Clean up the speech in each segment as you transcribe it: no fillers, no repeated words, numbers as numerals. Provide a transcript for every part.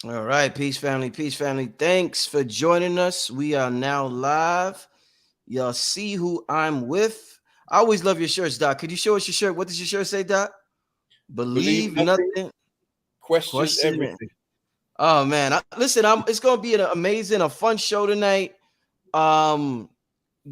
All right, peace family, peace family. Thanks for joining us. We are now live. Y'all see who I'm with. I always love your shirts, Doc. Could you show us your shirt? What does your shirt say, Doc? Believe Believe nothing, nothing, question question it. everything. Oh man, listen, it's gonna be an amazing, a fun show tonight. Um,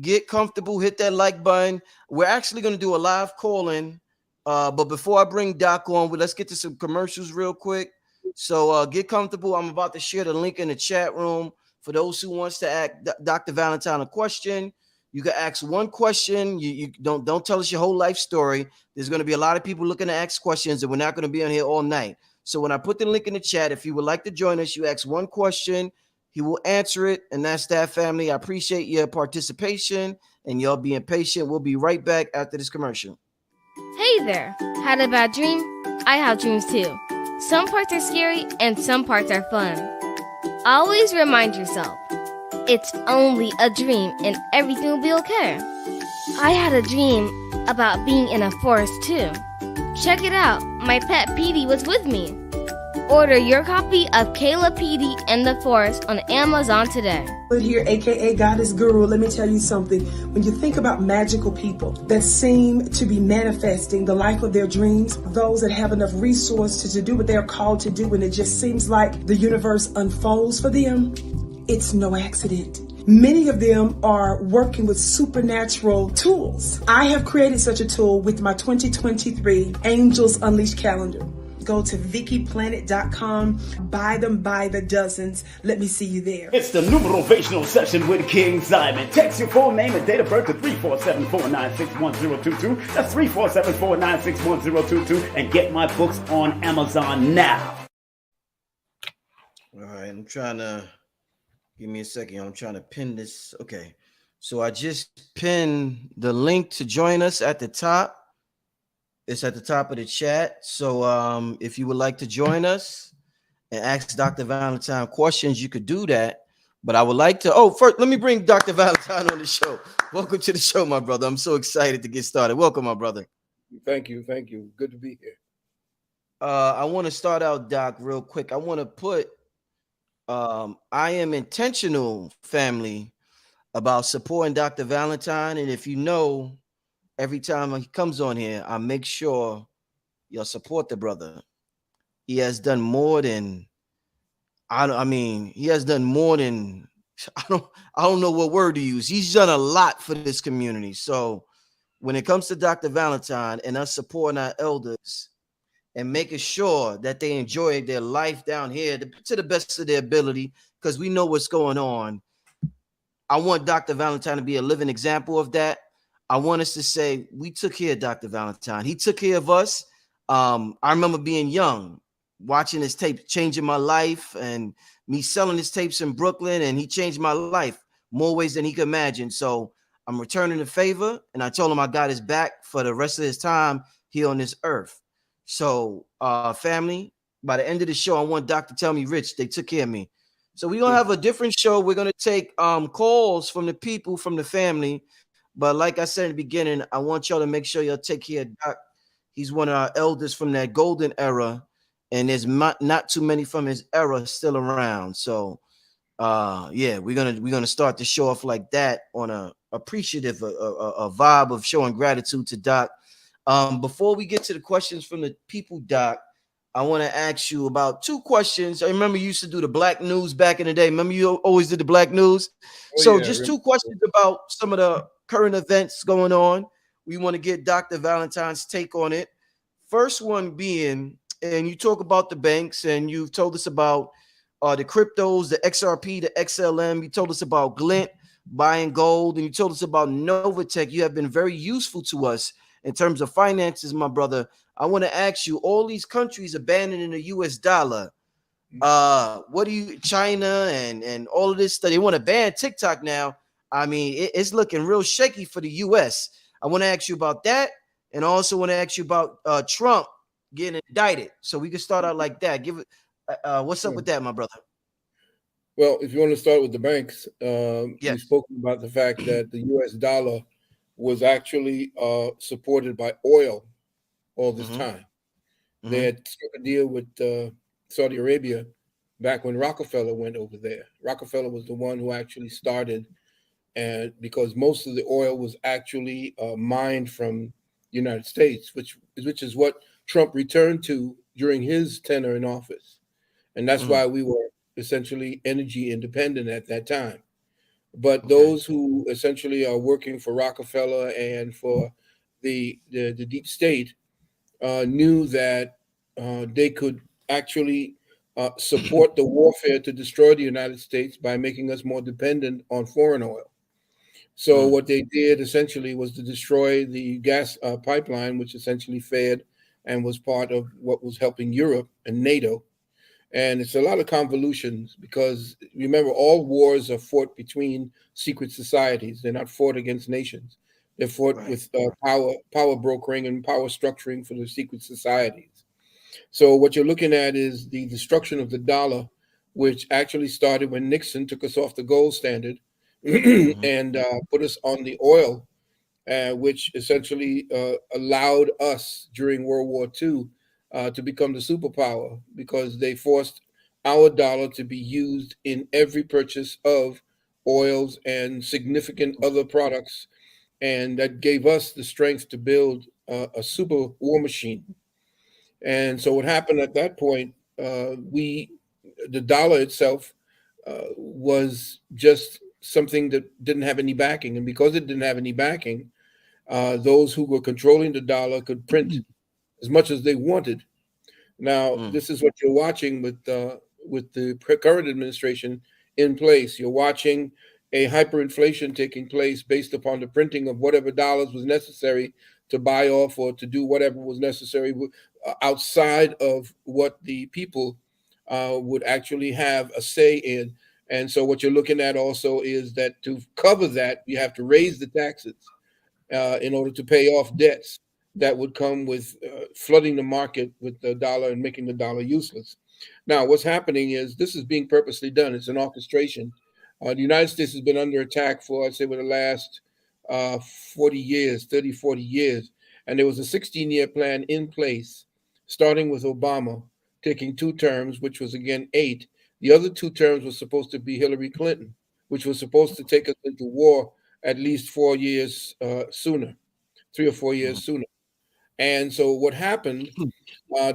get comfortable, hit that like button. We're actually gonna do a live call-in. But before I bring Doc on, let's get to some commercials real quick. So get comfortable. I'm about to share the link in the chat room for those who wants to ask Dr. Valentine a question. You can ask one question. You don't tell us your whole life story. There's going to be a lot of people looking to ask questions, and we're not going to be on here all night. So when I put the link in the chat, if you would like to join us, you ask one question. He will answer it, and that's that, family. I appreciate your participation and y'all being patient. We'll be right back after this commercial. Hey there! Had a bad dream? I have dreams too. Some parts are scary and some parts are fun. Always remind yourself, it's only a dream and everything will be okay. I had a dream about being in a forest too. Check it out, my pet Petey was with me. Order your copy of Kayla Petey and the Forest on Amazon today. Here, aka Goddess Guru, let me tell you something. When you think about magical people that seem to be manifesting the life of their dreams, those that have enough resources to do what they're called to do, and it just seems like the universe unfolds for them, it's no accident. Many of them are working with supernatural tools. I have created such a tool with my 2023 Angels Unleashed calendar. Go to VickyPlanet.com, buy them by the dozens. Let me see you there. It's the numerational session with King Simon. Text your full name and date of birth to 347-496-1022. That's 347-496-1022. And get my books on Amazon now. All right, I'm trying to give me a second. I'm trying to pin this. Okay, so I just pinned the link to join us at the top. It's at the top of the chat. So if you would like to join us and ask Dr. Valentine questions, you could do that. But I would like to, first, let me bring Dr. Valentine on the show. Welcome to the show, my brother. I'm so excited to get started. Welcome, my brother. Thank you. Thank you. Good to be here. I want to start out, Doc, real quick. I want to put I am intentional, family, about supporting Dr. Valentine. And if you know, every time he comes on here, I make sure you'll support the brother. He has done more than he has done more than I don't know what word to use. He's done a lot for this community. So when it comes to Dr. Valentine and us supporting our elders and making sure that they enjoy their life down here to the best of their ability, because we know what's going on. I want Dr. Valentine to be a living example of that. I want us to say, we took care of Dr. Valentine. He took care of us. I remember being young, watching his tape, changing my life, and me selling his tapes in Brooklyn, and he changed my life more ways than he could imagine. So I'm returning the favor, and I told him I got his back for the rest of his time here on this earth. So, family, by the end of the show, I want Doc to tell me, Rich, they took care of me. So we're gonna have a different show. We're gonna take calls from the people, from the family. But like I said in the beginning, I want y'all to make sure y'all take care of Doc. He's one of our elders from that golden era, and there's not too many from his era still around. So yeah, we're gonna start the show off like that on a appreciative a vibe of showing gratitude to Doc. Before we get to the questions from the people, Doc, I want to ask you about two questions. I remember you used to do the black news back in the day. Remember you always did the black news. Oh So yeah. just two questions about some of the current events going on. We want to get Dr. Valentine's take on it. First one being, and you talk about the banks, and you've told us about the cryptos, the XRP, the XLM. You told us about Glint buying gold, and you told us about Novatech. You have been very useful to us in terms of finances, my brother. I want to ask you, all these countries abandoning the US dollar. What do you, China and all of this stuff? They want to ban TikTok now. I mean, it's looking real shaky for the US. I want to ask you about that, and also want to ask you about Trump getting indicted. So we can start out like that. Give it what's up with that, my brother? Well, if you want to start with the banks, Yes. we've spoken about the fact that the U.S. dollar was actually supported by oil all this Mm-hmm. time. They Mm-hmm. had struck a deal with Saudi Arabia back when Rockefeller went over there. Rockefeller was the one who actually started, and because most of the oil was actually mined from the United States, which is what Trump returned to during his tenure in office, and that's Mm. why we were essentially energy independent at that time. But Okay. those who essentially are working for Rockefeller and for the deep state knew that they could actually support the warfare to destroy the United States by making us more dependent on foreign oil. So Mm. what they did essentially was to destroy the gas pipeline, which essentially fed and was part of what was helping Europe and NATO. And it's a lot of convolutions because remember, all wars are fought between secret societies. They're not fought against nations. They're fought Right. with power brokering and power structuring for the secret societies. So what you're looking at is the destruction of the dollar, which actually started when Nixon took us off the gold standard Hmm. and put us on the oil, which essentially allowed us during World War II to become the superpower because they forced our dollar to be used in every purchase of oils and significant other products. And that gave us the strength to build a super war machine. And so what happened at that point, the dollar itself was just something that didn't have any backing. And because it didn't have any backing, those who were controlling the dollar could print as much as they wanted. Now, Mm. this is what you're watching with the current administration in place. You're watching a hyperinflation taking place based upon the printing of whatever dollars was necessary to buy off or to do whatever was necessary outside of what the people would actually have a say in. And so, what you're looking at also is that to cover that, you have to raise the taxes in order to pay off debts that would come with flooding the market with the dollar and making the dollar useless. Now, what's happening is this is being purposely done. It's an orchestration. The United States has been under attack for, I'd say, for the last 40 years, 30, 40 years. And there was a 16-year plan in place, starting with Obama taking 2 terms, which was again 8. The other 2 terms were supposed to be Hillary Clinton, which was supposed to take us into war at least 4 years sooner, 3 or 4 years Mm. sooner. And so what happened,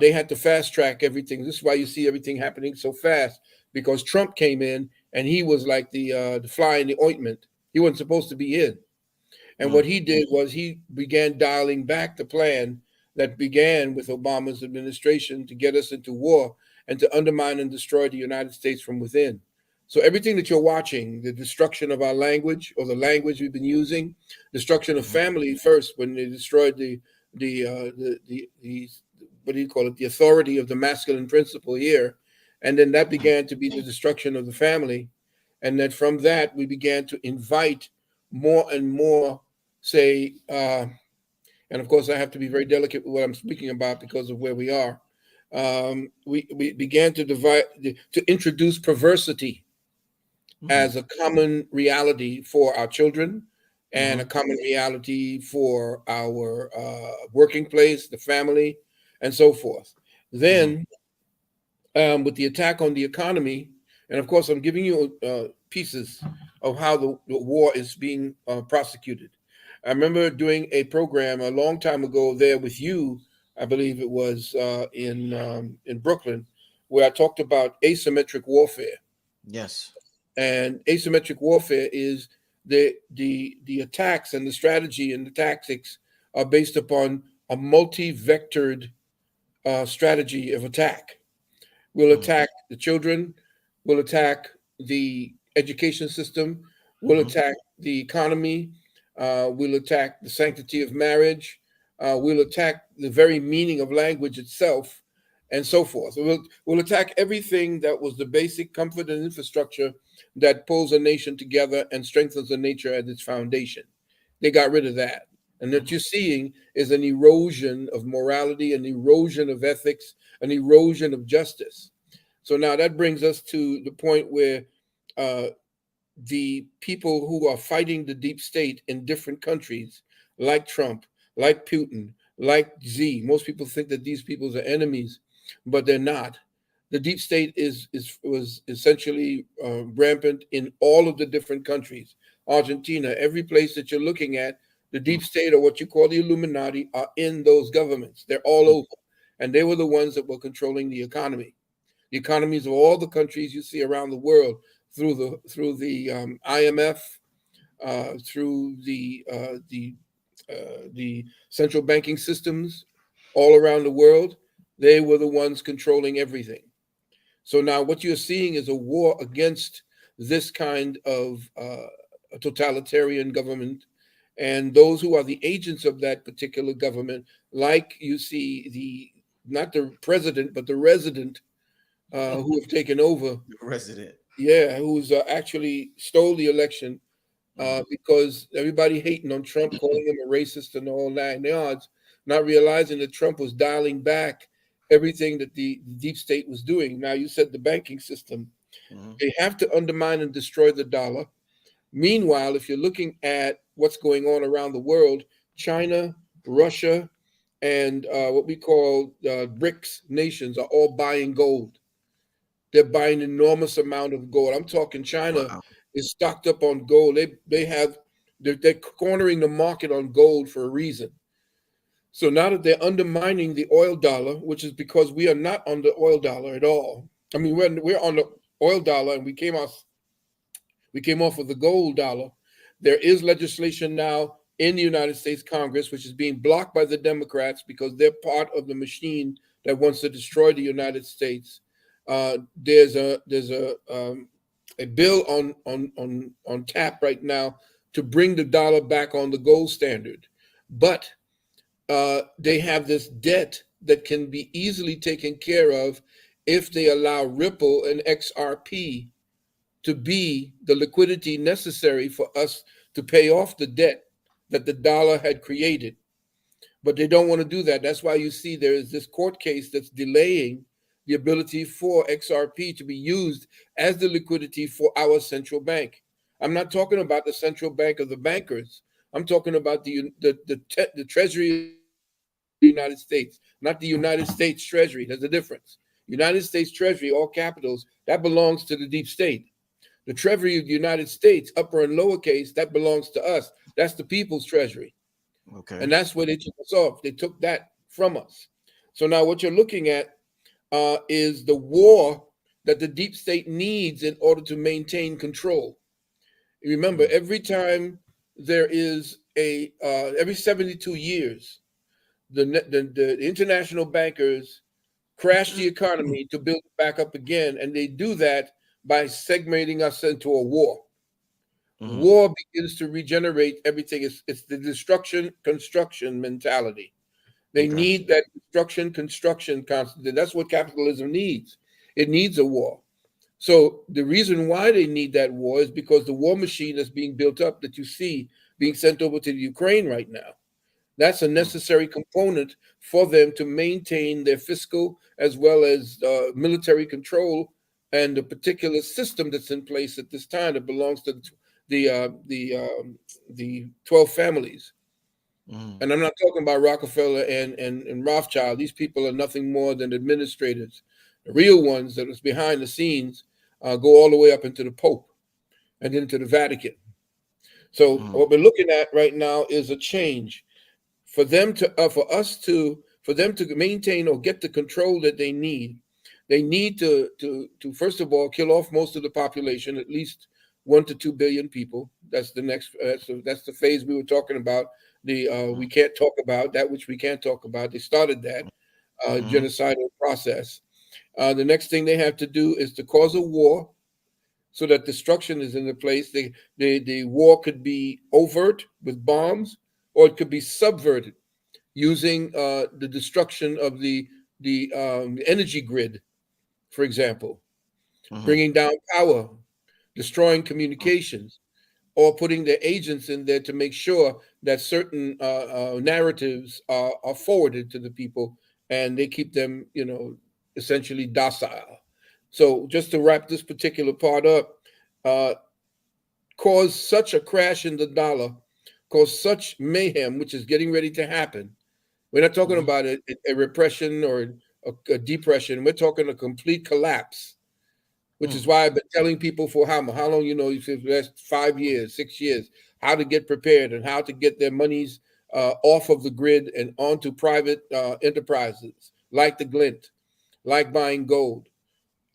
they had to fast track everything. This is why you see everything happening so fast, because Trump came in and he was like the fly in the ointment. He wasn't supposed to be in. And what Mm. he did was he began dialing back the plan that began with Obama's administration to get us into war and to undermine and destroy the United States from within. So everything that you're watching, the destruction of our language or the language we've been using, destruction of Mhm. family first when they destroyed the what do you call it, the authority of the masculine principle here, and then that Mm. began to be the destruction of the family, and then from that we began to invite more and more say, and of course I have to be very delicate with what I'm speaking about because of where we are. We began to to introduce perversity Mhm. as a common reality for our children and a Mhm. common reality for our working place, the family, and so forth. Mhm. Then, with the attack on the economy, and of course, I'm giving you pieces of how the war is being prosecuted. I remember doing a program a long time ago there with you. I believe it was in Brooklyn, where I talked about asymmetric warfare. Yes. And asymmetric warfare is the attacks and the strategy and the tactics are based upon a multi-vectored strategy of attack. We'll Mm. attack the children, we'll attack the education system, we'll Mhm. attack the economy, we'll attack the sanctity of marriage, we'll attack the very meaning of language itself, and so forth. We'll attack everything that was the basic comfort and infrastructure that pulls a nation together and strengthens a nature at its foundation. They got rid of that. And what Mhm. you're seeing is an erosion of morality, an erosion of ethics, an erosion of justice. So now that brings us to the point where uh, the people who are fighting the deep state in different countries, like Trump, like Putin, like Z, most people think that these people are enemies, but they're not. The deep state was essentially rampant in all of the different countries. Argentina, every place that you're looking at, the deep state or what you call the Illuminati are in those governments. They're all over, and they were the ones that were controlling the economy. The economies of all the countries you see around the world through the IMF, through the central banking systems all around the world, they were the ones controlling everything. So now what you're seeing is a war against this kind of totalitarian government and those who are the agents of that particular government, like you see the not the president but the resident who have taken over. Resident. Yeah, who's actually stole the election because everybody hating on Trump, calling him a racist and all 9 yards, not realizing that Trump was dialing back everything that the deep state was doing. Now, you said the banking system. They have to undermine and destroy the dollar. Meanwhile, if you're looking at what's going on around the world, China, Russia, and what we call BRICS nations are all buying gold. They're buying enormous amount of gold. I'm talking China Wow. is stocked up on gold. They're cornering the market on gold for a reason. So now that they're undermining the oil dollar, which is because we are not on the oil dollar at all. I mean, we're on the oil dollar, and we came off of the gold dollar. There is legislation now in the United States Congress, which is being blocked by the Democrats because they're part of the machine that wants to destroy the United States. There's a bill on tap right now to bring the dollar back on the gold standard, but they have this debt that can be easily taken care of if they allow Ripple and XRP to be the liquidity necessary for us to pay off the debt that the dollar had created. But they don't want to do that. That's why you see there is this court case that's delaying the ability for XRP to be used as the liquidity for our central bank. I'm not talking about the central bank of the bankers. I'm talking about the Treasury of the United States, not the United States Treasury. There's a difference. United States Treasury, all capitals, that belongs to the deep state. The Treasury of the United States, upper and lowercase, that belongs to us. That's the people's treasury. Okay. And that's where they took us off. They took that from us. So now what you're looking at is the war that the deep state needs in order to maintain control. Remember, every time there is every 72 years, the international bankers crash the economy to build it back up again. And they do that by segmenting us into a war. War begins to regenerate everything. It's the destruction construction mentality. They Okay. need that destruction construction constant. That's what capitalism needs. It needs a war. So the reason why they need that war is because the war machine that's being built up that you see being sent over to the Ukraine right now, that's a necessary component for them to maintain their fiscal as well as military control and the particular system that's in place at this time that belongs to the 12 families. And I'm not talking about Rockefeller and Rothschild. These people are nothing more than administrators. The real ones that was behind the scenes go all the way up into the Pope and into the Vatican. So what we're looking at right now is a change for them to maintain or get the control that they need. They need to first of all kill off most of the population, at least 1 to 2 billion people. That's the next. That's the phase we were talking about. We can't talk about that which we can't talk about. They started that genocidal process. The next thing they have to do is to cause a war, so that destruction is in the place. The war could be overt with bombs, or it could be subverted using the destruction of the energy grid, for example, bringing down power, destroying communications, or putting their agents in there to make sure that certain narratives are forwarded to the people and they keep them, essentially docile. So just to wrap this particular part up, cause such a crash in the dollar, cause such mayhem, which is getting ready to happen. We're not talking about a repression or a depression. We're talking a complete collapse, which is why I've been telling people for how long, you said the last 5 years, 6 years, how to get prepared and how to get their monies off of the grid and onto private enterprises like the Glint, like buying gold.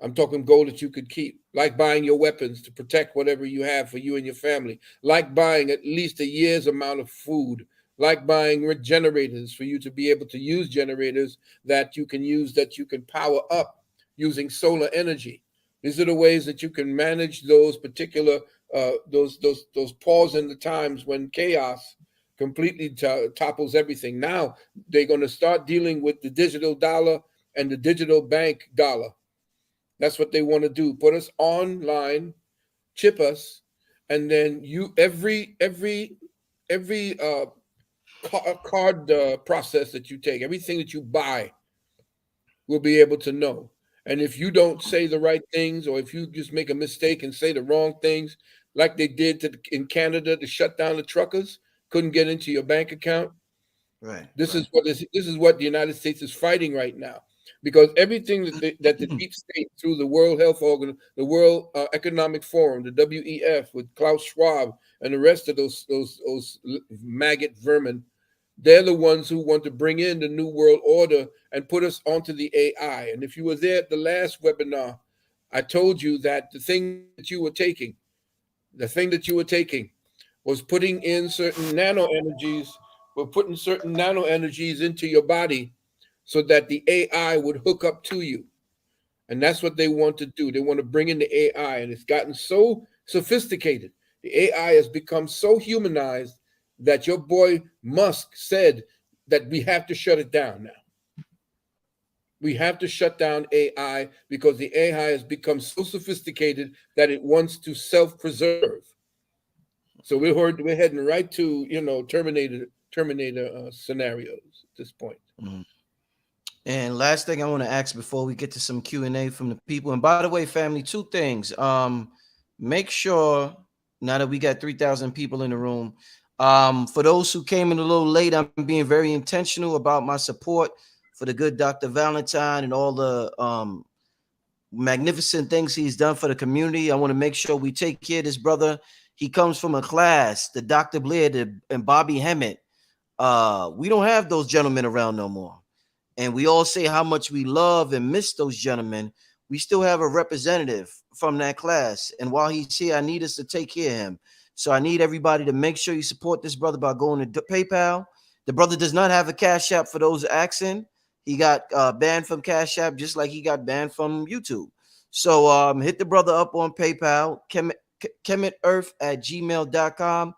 I'm talking gold that you could keep, like buying your weapons to protect whatever you have for you and your family, like buying at least a year's amount of food, like buying generators for you to be able to use generators that you can use, that you can power up using solar energy. These are the ways that you can manage those particular those pause in the times when chaos completely topples everything. Now they're going to start dealing with the digital dollar and the digital bank dollar. That's what they want to do. Put us online, chip us, and then you every card process that you take, everything that you buy, will be able to know. And if you don't say the right things, or if you just make a mistake and say the wrong things, like they did in Canada to shut down the truckers, couldn't get into your bank account. Right. This Right. is what this is what the United States is fighting right now, because everything that the deep state through the World Health Organ, the World Economic Forum, the WEF, with Klaus Schwab and the rest of those maggot vermin, they're the ones who want to bring in the new world order and put us onto the AI. And if you were there at the last webinar, I told you that the thing that you were taking was putting in certain nano energies, we're putting certain nano energies into your body so that the AI would hook up to you. And that's what they want to do. They want to bring in the AI, and it's gotten so sophisticated. The AI has become so humanized that your boy Musk said that we have to shut it down now. We have to shut down AI because the AI has become so sophisticated that it wants to self-preserve. So we're heading right to Terminator scenarios at this point. Mhm. And last thing I want to ask before we get to some Q&A from the people. And by the way, family, two things. Make sure, now that we got 3,000 people in the room, for those who came in a little late, I'm being very intentional about my support for the good Dr. Valentine and all the magnificent things he's done for the community. I want to make sure we take care of this brother. He comes from a class, the Dr. Blair and Bobby Hemmett. We don't have those gentlemen around no more. And we all say how much we love and miss those gentlemen. We still have a representative from that class. And while he's here, I need us to take care of him. So I need everybody to make sure you support this brother by going to PayPal. The brother does not have a Cash App for those asking. He got banned from Cash App just like he got banned from YouTube. So hit the brother up on PayPal, kemitearth@gmail.com,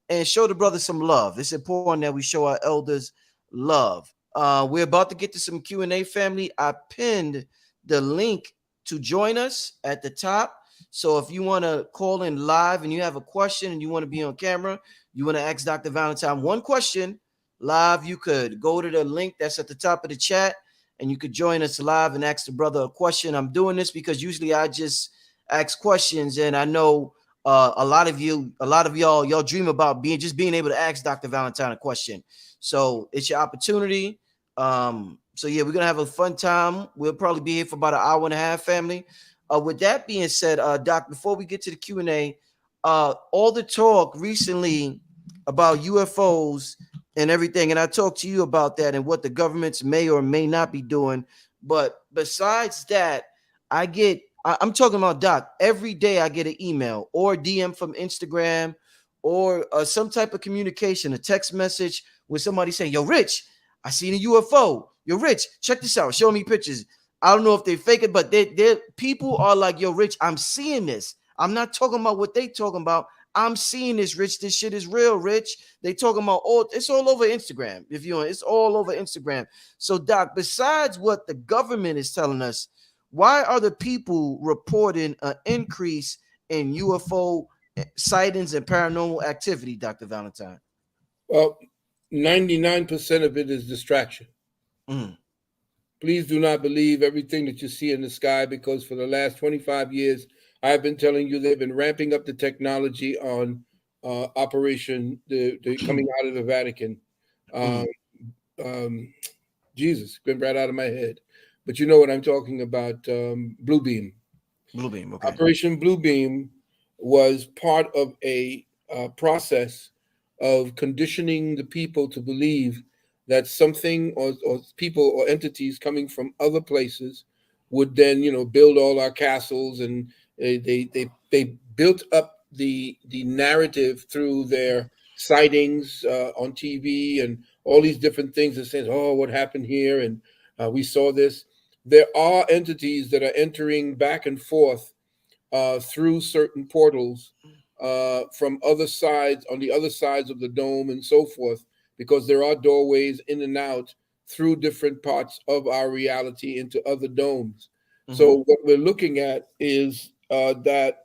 and show the brother some love. It's important that we show our elders love. We're about to get to some Q&A, family. I pinned the link to join us at the top. So if you want to call in live and you have a question and you want to be on camera, you want to ask Dr. Valentine one question live, you could go to the link that's at the top of the chat and you could join us live and ask the brother a question. I'm doing this because usually I just ask questions, and I know a lot of y'all dream about being able to ask Dr. Valentine a question. So it's your opportunity. So yeah, we're gonna have a fun time. We'll probably be here for about an hour and a half, family. With that being said, Doc, before we get to the Q&A, all the talk recently about UFOs and everything, and I talked to you about that and what the governments may or may not be doing. But besides that, I'm talking about, Doc, every day I get an email or DM from Instagram or some type of communication, a text message with somebody saying, "Yo, Rich, I seen a UFO. Yo, Rich, check this out. Show me pictures." I don't know if they fake it, but they people are like, "Yo, Rich, I'm seeing this. I'm not talking about what they talking about. I'm seeing this, Rich. This shit is real, Rich." They talking about it's all over Instagram. It's all over Instagram. So, Doc, besides what the government is telling us, why are the people reporting an increase in UFO sightings and paranormal activity, Dr. Valentine? Well, 99% of it is distraction. Mm. Please do not believe everything that you see in the sky, because for the last 25 years, I've been telling you they've been ramping up the technology on Operation the coming out of the Vatican. Um, Jesus, been right out of my head. but you know what I'm talking about. Bluebeam. Bluebeam. Okay. Operation Bluebeam was part of a process of conditioning the people to believe that something or people or entities coming from other places would then, build all our castles, and they built up the narrative through their sightings on TV and all these different things that says, oh, what happened here, and we saw this. There are entities that are entering back and forth through certain portals from other sides, on the other sides of the dome and so forth, because there are doorways in and out through different parts of our reality into other domes. Mm-hmm. So what we're looking at is that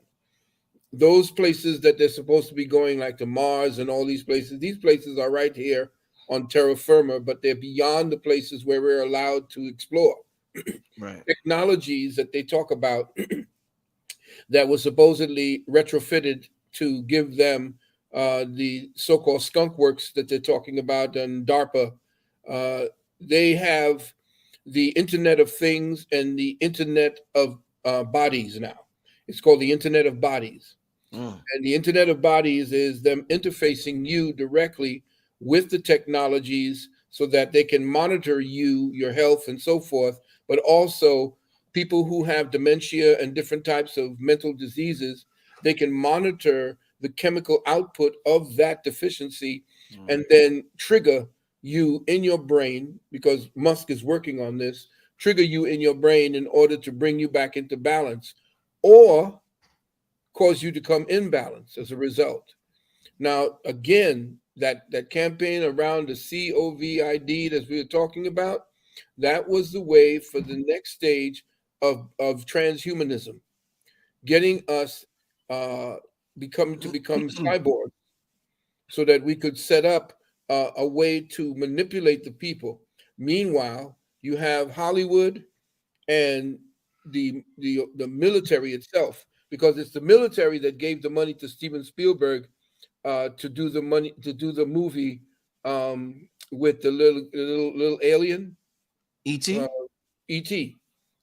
those places that they're supposed to be going, like to Mars and all these places are right here on terra firma, but they're beyond the places where we're allowed to explore. Right. Technologies that they talk about that was supposedly retrofitted to give them the so-called skunk works that they're talking about and DARPA. Uh, they have the Internet of Things and the Internet of Bodies now. It's called the Internet of Bodies. Mm. And the Internet of Bodies is them interfacing you directly with the technologies so that they can monitor you, your health, and so forth, but also people who have dementia and different types of mental diseases, they can monitor the chemical output of that deficiency Mm. and then trigger you in your brain, because Musk is working on this, trigger you in your brain in order to bring you back into balance, or cause you to come in balance as a result. Now, again, that campaign around the COVID that we were talking about, that was the way for the next stage of transhumanism, getting us uh, become cyborg, so that we could set up a way to manipulate the people. Meanwhile, you have Hollywood and the military itself, because it's the military that gave the money to Steven Spielberg to do the movie with the little alien, uh, E.T. ET.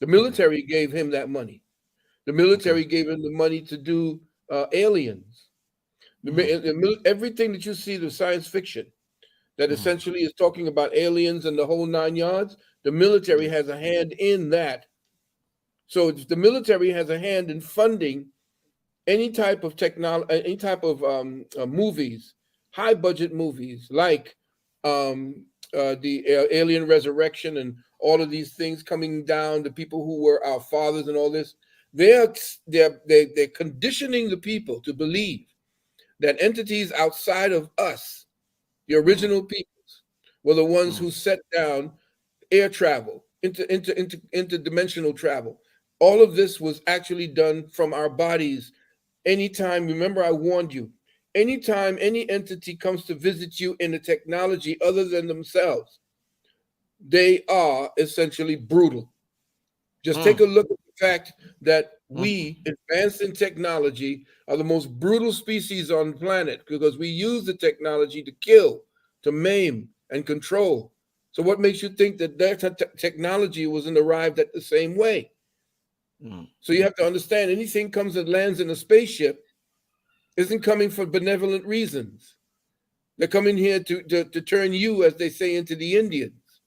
The Okay. military gave him that money. The Okay. military gave him the money to do aliens. Mm. Everything that you see, the science fiction that Mm. essentially is talking about aliens and the whole nine yards, the military Yeah. has a hand in that. So the military has a hand in funding any type of technology, any type of movies, high budget movies like the Alien Resurrection and all of these things coming down. The people who were our fathers and all this, they're conditioning the people to believe that entities outside of us, the Mm. original peoples, were the ones Mm. who set down air travel, interdimensional travel. All of this was actually done from our bodies. Anytime, remember, I warned you, anytime any entity comes to visit you in a technology other than themselves, they are essentially brutal. Just take a Mm. look at the fact that Mm. we, advanced in technology, are the most brutal species on the planet because we use the technology to kill, to maim, and control. So, what makes you think that technology wasn't arrived at the same way? Mm. So, you have to understand anything comes and lands in a spaceship isn't coming for benevolent reasons. They're coming here to turn you, as they say, into the Indians.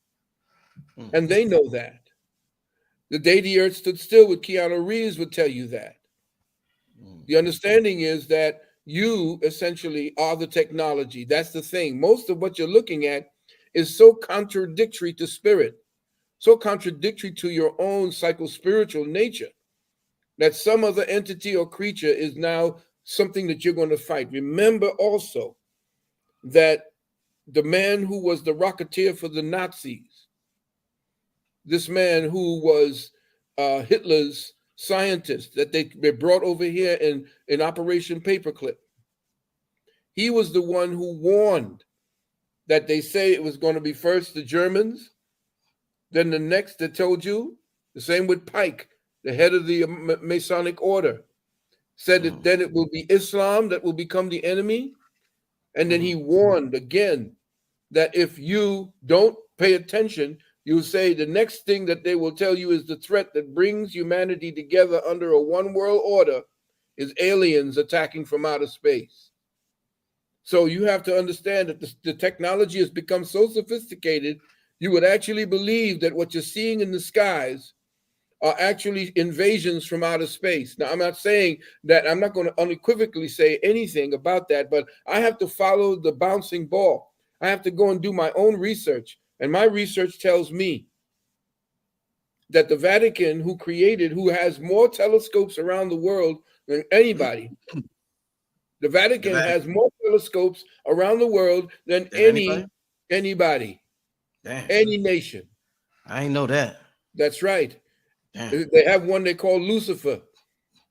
Mm. And they know that. The day the earth stood still with Keanu Reeves would tell you that. Mm. The understanding is that you essentially are the technology. That's the thing. Most of what you're looking at is so contradictory to spirit, so contradictory to your own psychospiritual nature, that some other entity or creature is now something that you're going to fight. Remember also that the man who was the rocketeer for the Nazis, this man who was Hitler's scientist that they brought over here in Operation Paperclip, he was the one who warned that they say it was going to be first the Germans, then the next that told you, the same with Pike, the head of the Masonic order, said that Mm. then it will be Islam that will become the enemy. And then Mm. he warned again that if you don't pay attention, You say the next thing that they will tell you is the threat that brings humanity together under a one world order is aliens attacking from outer space. So you have to understand that the technology has become so sophisticated, you would actually believe that what you're seeing in the skies are actually invasions from outer space. Now, I'm not saying that, I'm not going to unequivocally say anything about that, but I have to follow the bouncing ball. I have to go and do my own research. And my research tells me that the Vatican, who has more telescopes around the world than anybody. The Vatican has more telescopes around the world than anybody, Damn. any nation. I ain't know that. That's right. Damn. They have one they call Lucifer.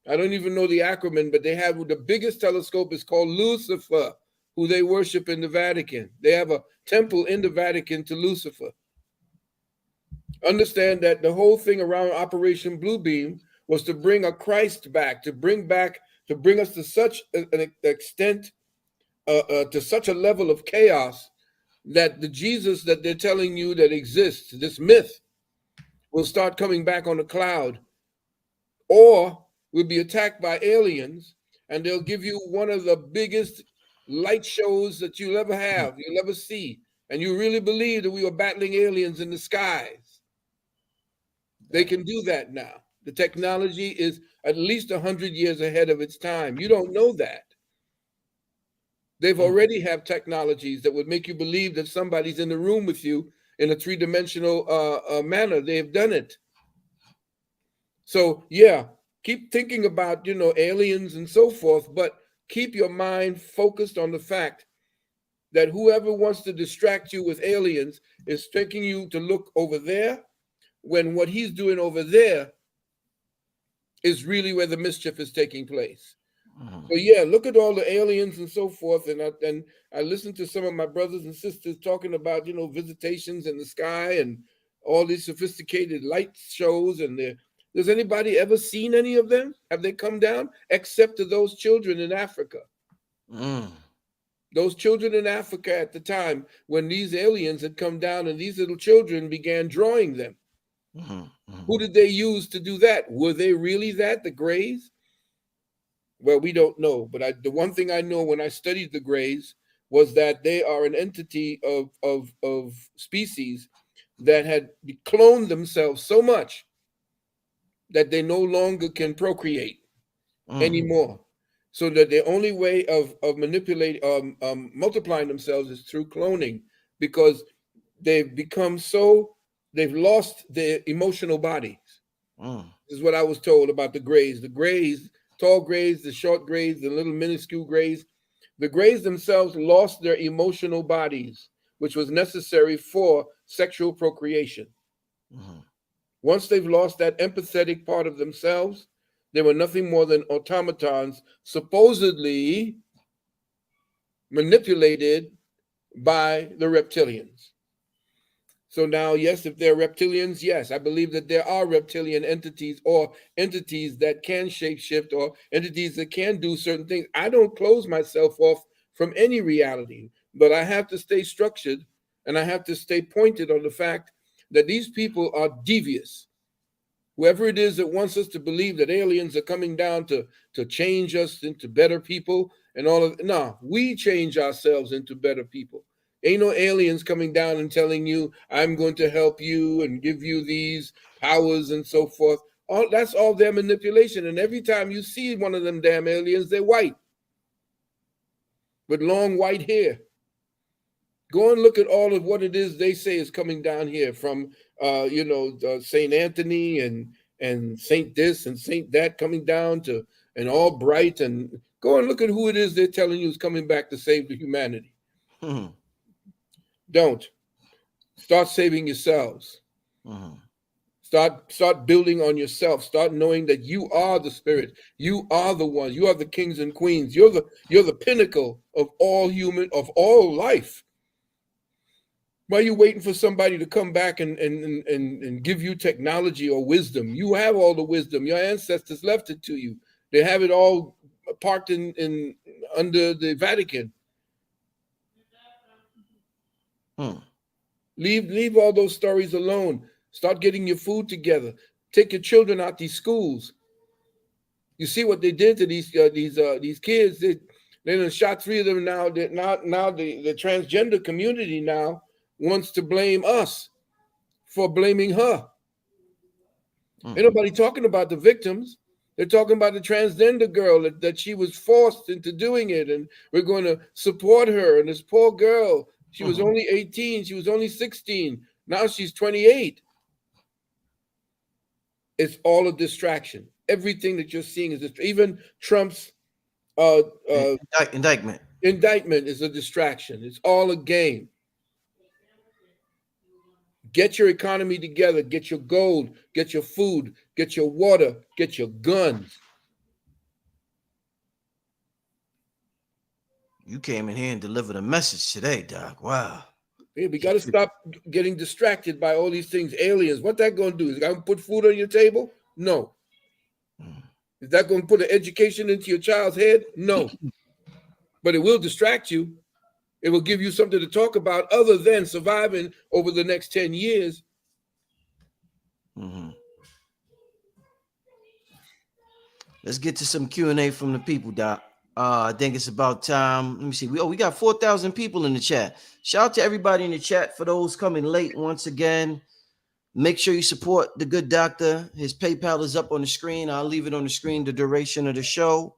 I don't even know the acronym, but they have the biggest telescope is called Lucifer, who they worship in the Vatican. They have a temple in the Vatican to Lucifer. Understand that the whole thing around Operation Bluebeam was to bring a Christ back, to bring us to such an extent, to such a level of chaos that the Jesus that they're telling you that exists, this myth, will start coming back on a cloud, or will be attacked by aliens, and they'll give you one of the biggest light shows that you'll ever see, and you really believe that we were battling aliens in the skies. They can do that now. The technology is at least 100 years ahead of its time. You don't know that. They've already have technologies that would make you believe that somebody's in the room with you in a three-dimensional manner. They've done it. So yeah, keep thinking about, aliens and so forth, but keep your mind focused on the fact that whoever wants to distract you with aliens is taking you to look over there, when what he's doing over there is really where the mischief is taking place. So yeah, look at all the aliens and so forth, and I listened to some of my brothers and sisters talking about visitations in the sky and all these sophisticated light shows. And does anybody ever seen any of them? Have they come down? Except to those children in Africa. Those children in Africa at the time when these aliens had come down, and these little children began drawing them. Who did they use to do that? Were they really the Greys? Well, we don't know, but the one thing I know when I studied the Greys was that they are an entity of species that had cloned themselves so much that they no longer can procreate anymore. So that the only way of multiplying themselves is through cloning, because they've lost their emotional bodies. This is what I was told about the Greys. The Greys, tall Greys, the short Greys, the little minuscule Greys. The Greys themselves lost their emotional bodies, which was necessary for sexual procreation. Once they've lost that empathetic part of themselves, they were nothing more than automatons, supposedly manipulated by the reptilians. So now, yes, if they're reptilians, yes, I believe that there are reptilian entities, or entities that can shapeshift, or entities that can do certain things. I don't close myself off from any reality, but I have to stay structured, and I have to stay pointed on the fact that these people are devious. Whoever it is that wants us to believe that aliens are coming down to change us into better people and all of, no, we change ourselves into better people. Ain't no aliens coming down and telling you, I'm going to help you and give you these powers and so forth. That's all their manipulation. And every time you see one of them damn aliens, they're white with long white hair. Go and look at all of what it is they say is coming down here from, St. Anthony and St. this and St. that coming down to, and all bright. And go and look at who it is they're telling you is coming back to save the humanity. Don't. Start saving yourselves. Start building on yourself. Start knowing that you are the spirit. You are the one. You are the kings and queens. You're the pinnacle of all life. Why are you waiting for somebody to come back and give you technology or wisdom? You have all the wisdom. Your ancestors left it to you. They have it all parked in under the Vatican. Leave all those stories alone. Start getting your food together. Take your children out these schools. You see what they did to these kids. They done shot 3 of them now. Now the transgender community now wants to blame us for blaming her. Ain't nobody talking about the victims. They're talking about the transgender girl that she was forced into doing it, and we're going to support her. And this poor girl, she was only 18, she was only 16. Now she's 28. It's all a distraction. Everything that you're seeing is even Trump's Indictment. indictment is a distraction. It's all a game. Get your economy together. Get your gold. Get your food. Get your water. Get your guns. You came in here and delivered a message today, Doc. Wow. Yeah, we got to stop getting distracted by all these things. Aliens. What that going to do? Is it going to put food on your table? No. Is that going to put an education into your child's head? No. But it will distract you. It will give you something to talk about other than surviving over the next 10 years. Let's get to some Q&A from the people, Doc. I think it's about time. Let me see. We got 4,000 people in the chat. Shout out to everybody in the chat. For those coming late, once again, make sure you support the good doctor. His PayPal is up on the screen. I'll leave it on the screen the duration of the show.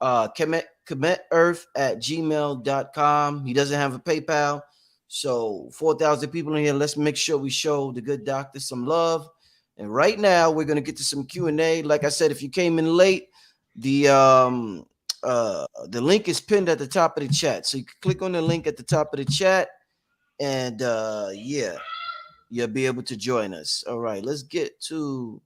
CometEarth@gmail.com. He doesn't have a PayPal. So 4,000 people in here. Let's make sure we show the good doctor some love. And right now, we're going to get to some Q&A. Like I said, if you came in late, the link is pinned at the top of the chat. So you can click on the link at the top of the chat. And yeah, you'll be able to join us. All right, let's get to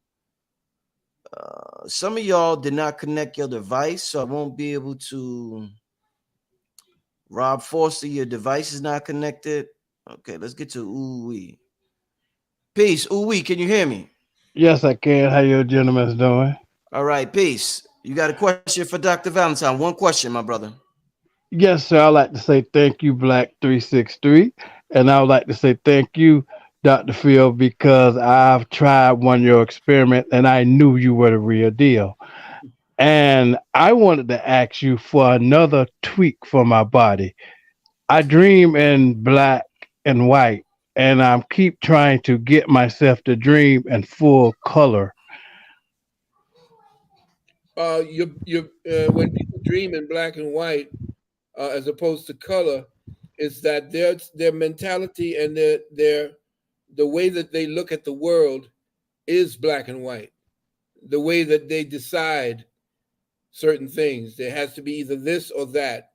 some of y'all did not connect your device, so I won't be able to. Rob Forster, your device is not connected. Okay, let's get to Ooh-wee. Peace. Ooh-wee, can you hear me? Yes, I can. How you gentlemen doing? All right, peace. You got a question for Dr. Valentine? One question, my brother. Yes, sir. I'd like to say thank you, Black 363. And I would like to say thank you, Dr. Phil, because I've tried one of your experiments and I knew you were the real deal. And I wanted to ask you for another tweak for my body. I dream in black and white, and I keep trying to get myself to dream in full color. When people dream in black and white, as opposed to color, is that their mentality and the way that they look at the world is black and white. The way that they decide certain things, there has to be either this or that.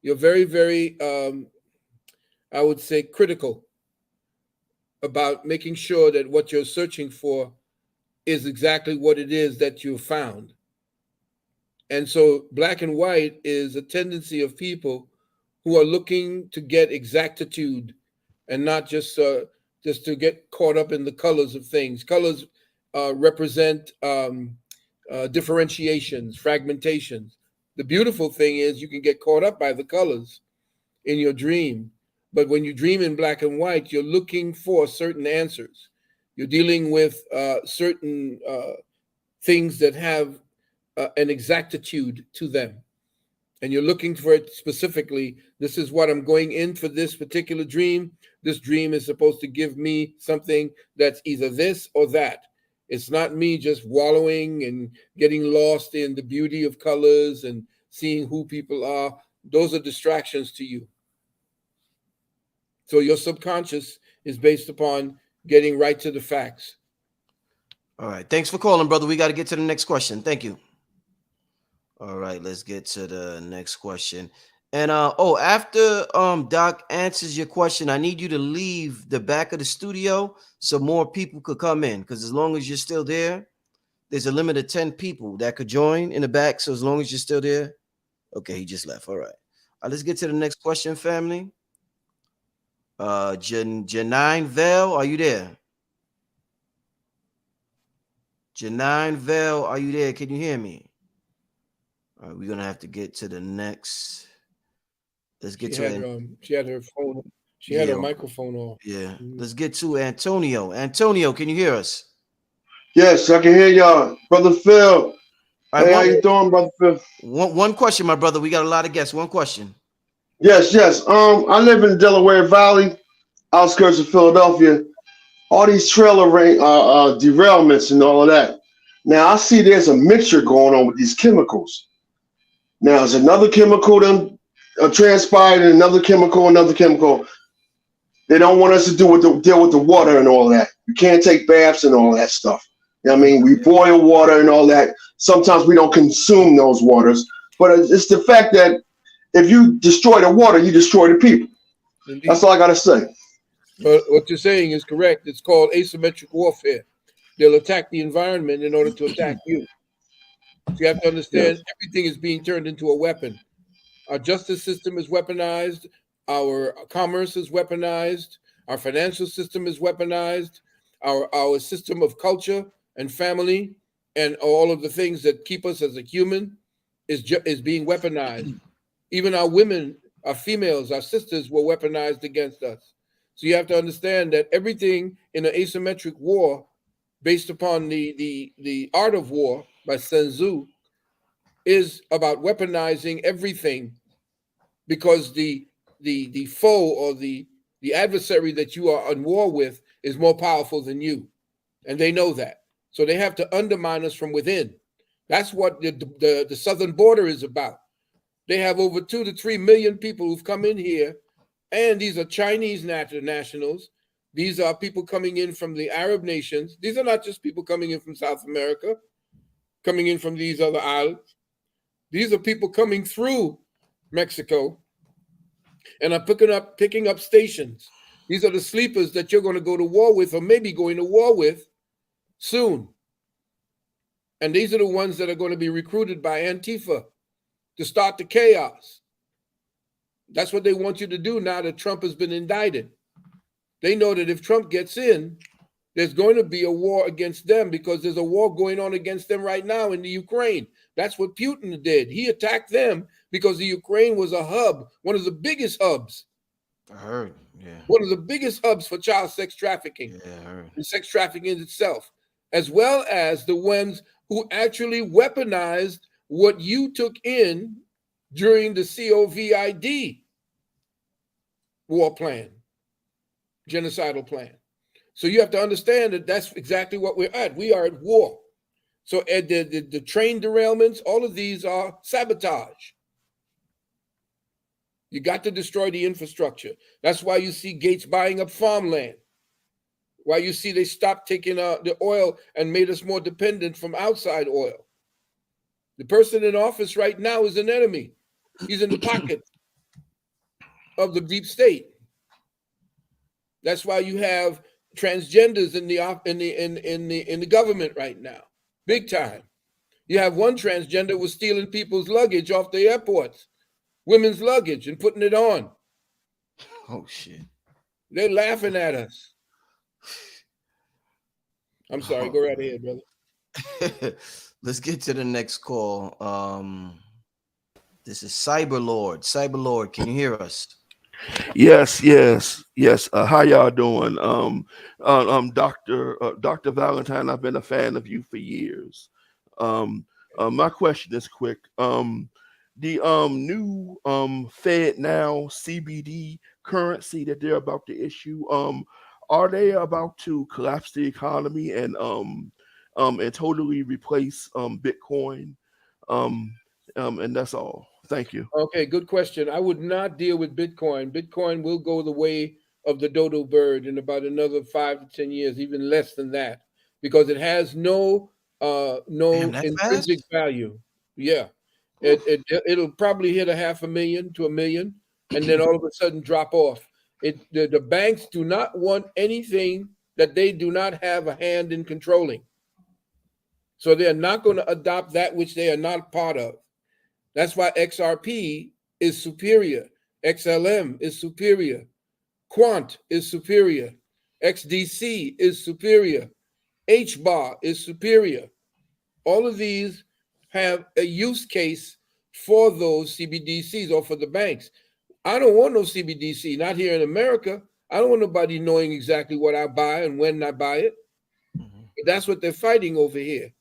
You're very, very, I would say, critical about making sure that what you're searching for is exactly what it is that you found. And so black and white is a tendency of people who are looking to get exactitude and not just to get caught up in the colors of things. Colors represent differentiations, fragmentations. The beautiful thing is you can get caught up by the colors in your dream. But when you dream in black and white, you're looking for certain answers. You're dealing with certain things that have an exactitude to them. And you're looking for it specifically. This is what I'm going in for this particular dream. This dream is supposed to give me something that's either this or that. It's not me just wallowing and getting lost in the beauty of colors and seeing who people are. Those are distractions to you. So your subconscious is based upon getting right to the facts. All right. Thanks for calling, brother. We got to get to the next question. Thank you. All right, let's get to the next question. And after Doc answers your question, I need you to leave the back of the studio so more people could come in. Because as long as you're still there, there's a limit of 10 people that could join in the back. So as long as you're still there, okay, he just left. All right. Let's get to the next question, family. Janine Vale, are you there? Janine Vale, are you there? Can you hear me? All right, we're gonna have to get to the next. Let's get She to had it. she had her phone. She had her Yeah. microphone off. Yeah. Let's get to Antonio. Antonio, can you hear us? Yes, I can hear y'all. Brother Phil. All right, Hey, how you doing, Brother Phil? one question, my brother. We got a lot of guests. One question. Yes, yes. I live in Delaware Valley, outskirts of Philadelphia. All these trailer derailments and all of that. Now I see there's a mixture going on with these chemicals. Now there's another chemical that transpired, and another chemical, another chemical. They don't want us to deal with the water and all that. You can't take baths and all that stuff. You know what I mean, we boil water and all that. Sometimes we don't consume those waters, but it's the fact that if you destroy the water, you destroy the people. Indeed. That's all I gotta say. But what you're saying is correct. It's called asymmetric warfare. They'll attack the environment in order to attack you. So you have to understand everything is being turned into a weapon. Our justice system is weaponized. Our commerce is weaponized. Our financial system is weaponized. Our system of culture and family and all of the things that keep us as a human is being weaponized. Even our women, our females, our sisters were weaponized against us. So you have to understand that everything in an asymmetric war, based upon the art of war by Sun Tzu, is about weaponizing everything, because the foe or the adversary that you are on war with is more powerful than you, and they know that. So they have to undermine us from within. That's what the southern border is about. They have over 2 to 3 million people who've come in here, and these are Chinese nationals. These are people coming in from the Arab nations. These are not just people coming in from South America, coming in from these other islands. These are people coming through Mexico and are picking up stations. These are the sleepers that you're going to go to war with, or maybe going to war with soon. And these are the ones that are going to be recruited by Antifa to start the chaos. That's what they want you to do now that Trump has been indicted. They know that if Trump gets in, there's going to be a war against them, because there's a war going on against them right now in the Ukraine. That's what Putin did. He attacked them because the Ukraine was a hub, one of the biggest hubs. I heard, yeah. One of the biggest hubs for child sex trafficking. Yeah, I heard. And sex trafficking itself, as well as the ones who actually weaponized what you took in during the COVID war plan, genocidal plan. So you have to understand that that's exactly what we're at. We are at war. So the train derailments, all of these are sabotage. You got to destroy the infrastructure. That's why you see Gates buying up farmland. Why you see they stopped taking the oil and made us more dependent from outside oil. The person in office right now is an enemy. He's in the pocket of the deep state. That's why you have transgenders in the government right now, big time. You have one transgender was stealing people's luggage off the airports, women's luggage, and putting it on. Oh shit! They're laughing at us. I'm sorry. Go right ahead, brother. Let's get to the next call. This is Cyberlord. Cyberlord, can you hear us? Yes. How y'all doing? Dr. Valentine, I've been a fan of you for years. My question is quick. The new Fed Now CBD currency that they're about to issue, are they about to collapse the economy and totally replace Bitcoin? And that's all. Thank you. Okay, good question. I would not deal with Bitcoin. Bitcoin will go the way of the dodo bird in about another 5 to 10 years, even less than that, because it has no intrinsic value. Yeah, it'll probably hit $500,000 to $1 million, and then all of a sudden drop off. The banks do not want anything that they do not have a hand in controlling. So they are not going to adopt that which they are not part of. That's why XRP is superior. XLM is superior. Quant is superior. XDC is superior. HBAR is superior. All of these have a use case for those CBDCs or for the banks. I don't want no CBDC, not here in America. I don't want nobody knowing exactly what I buy and when I buy it. Mhm. But that's what they're fighting over here.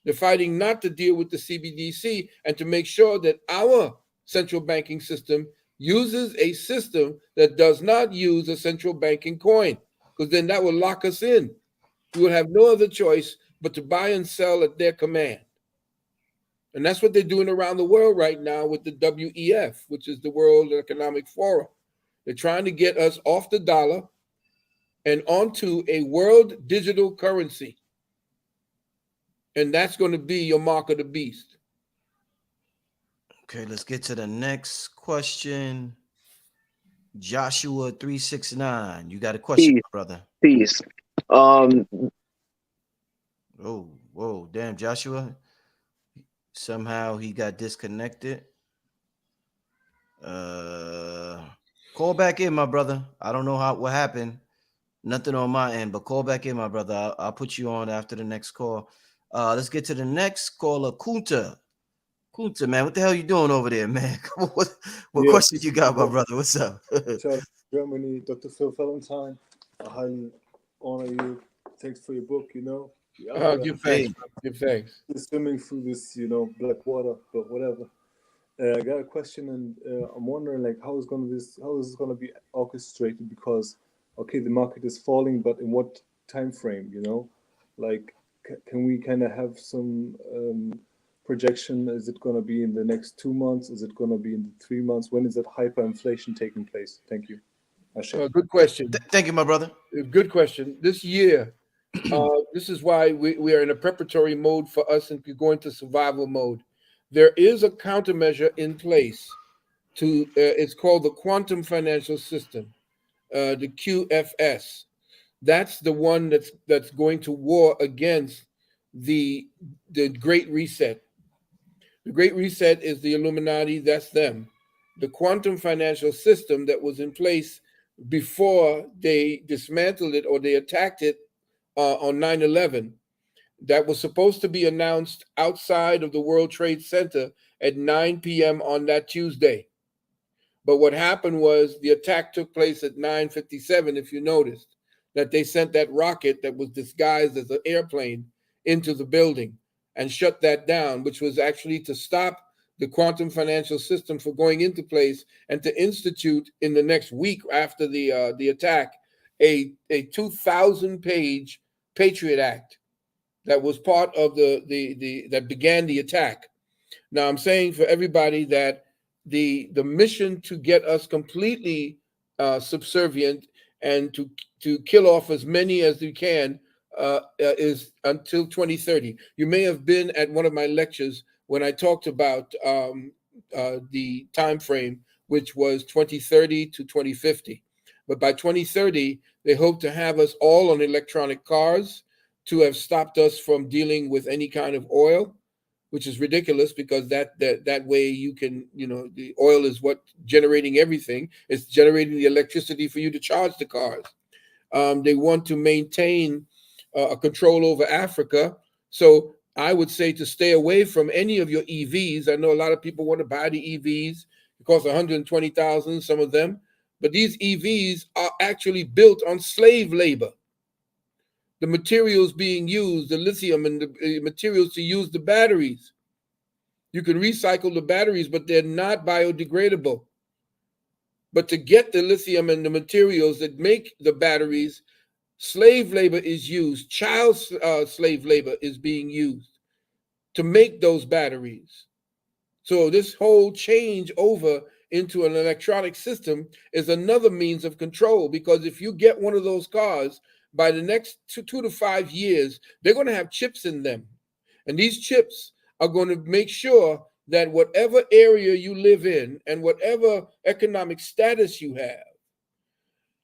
They're fighting not to deal with the CBDC and to make sure that our central banking system uses a system that does not use a central banking coin, because then that will lock us in. We will have no other choice but to buy and sell at their command. And that's what they're doing around the world right now with the WEF, which is the World Economic Forum. They're trying to get us off the dollar and onto a world digital currency. And that's going to be your mark of the beast. Okay, let's get to the next question. Joshua 369. You got a question, Peace, my brother? peace. Um, Oh, whoa, damn, Joshua. Somehow he got disconnected. Call back in, my brother. I don't know what happened. Nothing on my end, but call back in, my brother. I'll put you on after the next call. Let's get to the next caller, Kunta. Kunta, man, what the hell you doing over there, man? What Yeah, questions you got, my brother? What's up? Charles, Germany, Dr. Phil Valentine. I highly honor you. Thanks for your book. You're out there Give thanks, Hey, brother. Give thanks. swimming through this, black water, but whatever. I got a question, and I'm wondering, like, how is this gonna be orchestrated? Because, okay, the market is falling, but in what time frame? Like, can we kind of have some projection? Is it gonna be in the next 2 months? Is it gonna be in the 3 months? When is that hyperinflation taking place? Thank you. Ashe. Good question. thank you, my brother. Good question. This year, this is why we are in a preparatory mode for us and go into survival mode. There is a countermeasure in place to, it's called the quantum financial system, the QFS. That's the one that's going to war against the Great Reset. The Great Reset is the Illuminati, that's them. The quantum financial system that was in place before they dismantled it or they attacked it on 9/11, that was supposed to be announced outside of the World Trade Center at 9 p.m. on that Tuesday. But what happened was the attack took place at 9:57, if you noticed, that they sent that rocket that was disguised as an airplane into the building and shut that down, which was actually to stop the quantum financial system from going into place and to institute in the next week after the attack a 2,000-page Patriot Act that was part of the that began the attack. Now I'm saying for everybody that the mission to get us completely subservient and to kill off as many as we can is until 2030. You may have been at one of my lectures when I talked about the time frame, which was 2030 to 2050. But by 2030, they hope to have us all on electronic cars, to have stopped us from dealing with any kind of oil, which is ridiculous because that way you can, the oil is what generating everything. It's generating the electricity for you to charge the cars. They want to maintain a control over Africa. So I would say to stay away from any of your EVs. I know a lot of people want to buy the EVs. It costs 120,000, some of them. But these EVs are actually built on slave labor. The materials being used, the lithium and the materials to use the batteries. You can recycle the batteries, but they're not biodegradable. But to get the lithium and the materials that make the batteries, slave labor is used. Child slave labor is being used to make those batteries. So this whole change over into an electronic system is another means of control, because if you get one of those cars, by the next 2 to 5 years, they're going to have chips in them. And these chips are going to make sure that whatever area you live in and whatever economic status you have,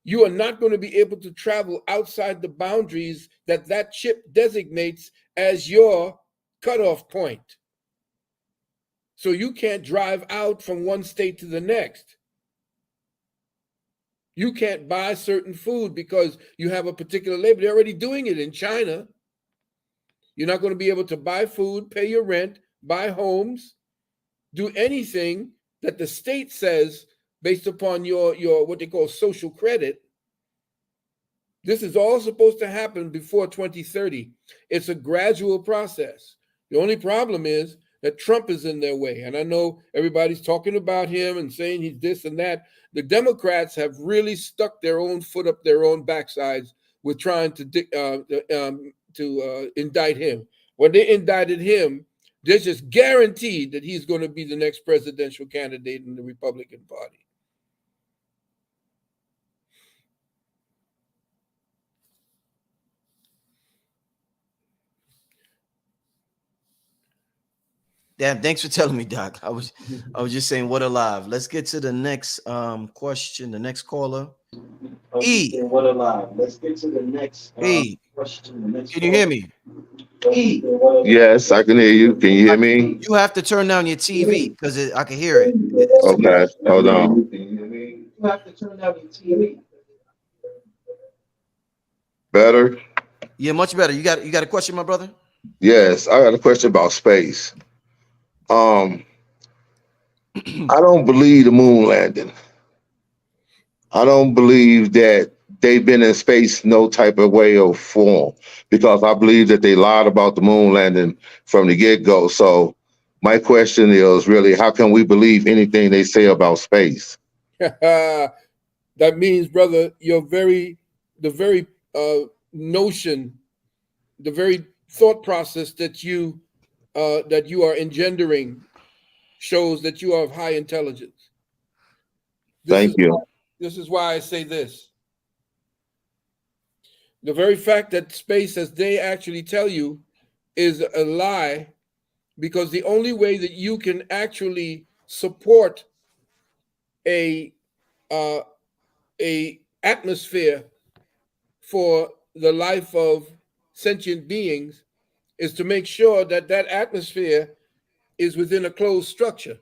you are not going to be able to travel outside the boundaries that that chip designates as your cutoff point. So you can't drive out from one state to the next. You can't buy certain food because you have a particular label. They're already doing it in China. You're not going to be able to buy food, pay your rent, buy homes, do anything that the state says based upon your what they call social credit. This is all supposed to happen before 2030. It's a gradual process. The only problem is that Trump is in their way. And I know everybody's talking about him and saying he's this and that. The Democrats have really stuck their own foot up their own backsides with trying to indict him. When they indicted him, they're just guaranteed that he's going to be the next presidential candidate in the Republican Party. Damn, thanks for telling me, Doc. I was just saying what alive. Let's get to the next question, the next caller. E. What alive? Let's get to the next E. question. The next Can you hear me? E. Yes, I can hear you. Can you hear me? You have to turn down your TV because I can hear it. Okay, hold on. You have to turn down your TV. Better? Yeah, much better. You got a question, my brother? Yes, I got a question about space. I don't believe the moon landing. I don't believe that they've been in space no type of way or form, because I believe that they lied about the moon landing from the get-go. So my question is really, how can we believe anything they say about space? That means, brother, the very notion, the very thought process that you are engendering shows that you are of high intelligence. Thank you. This is why I say this. The very fact that space, as they actually tell you, is a lie, because the only way that you can actually support a atmosphere for the life of sentient beings is to make sure that that atmosphere is within a closed structure.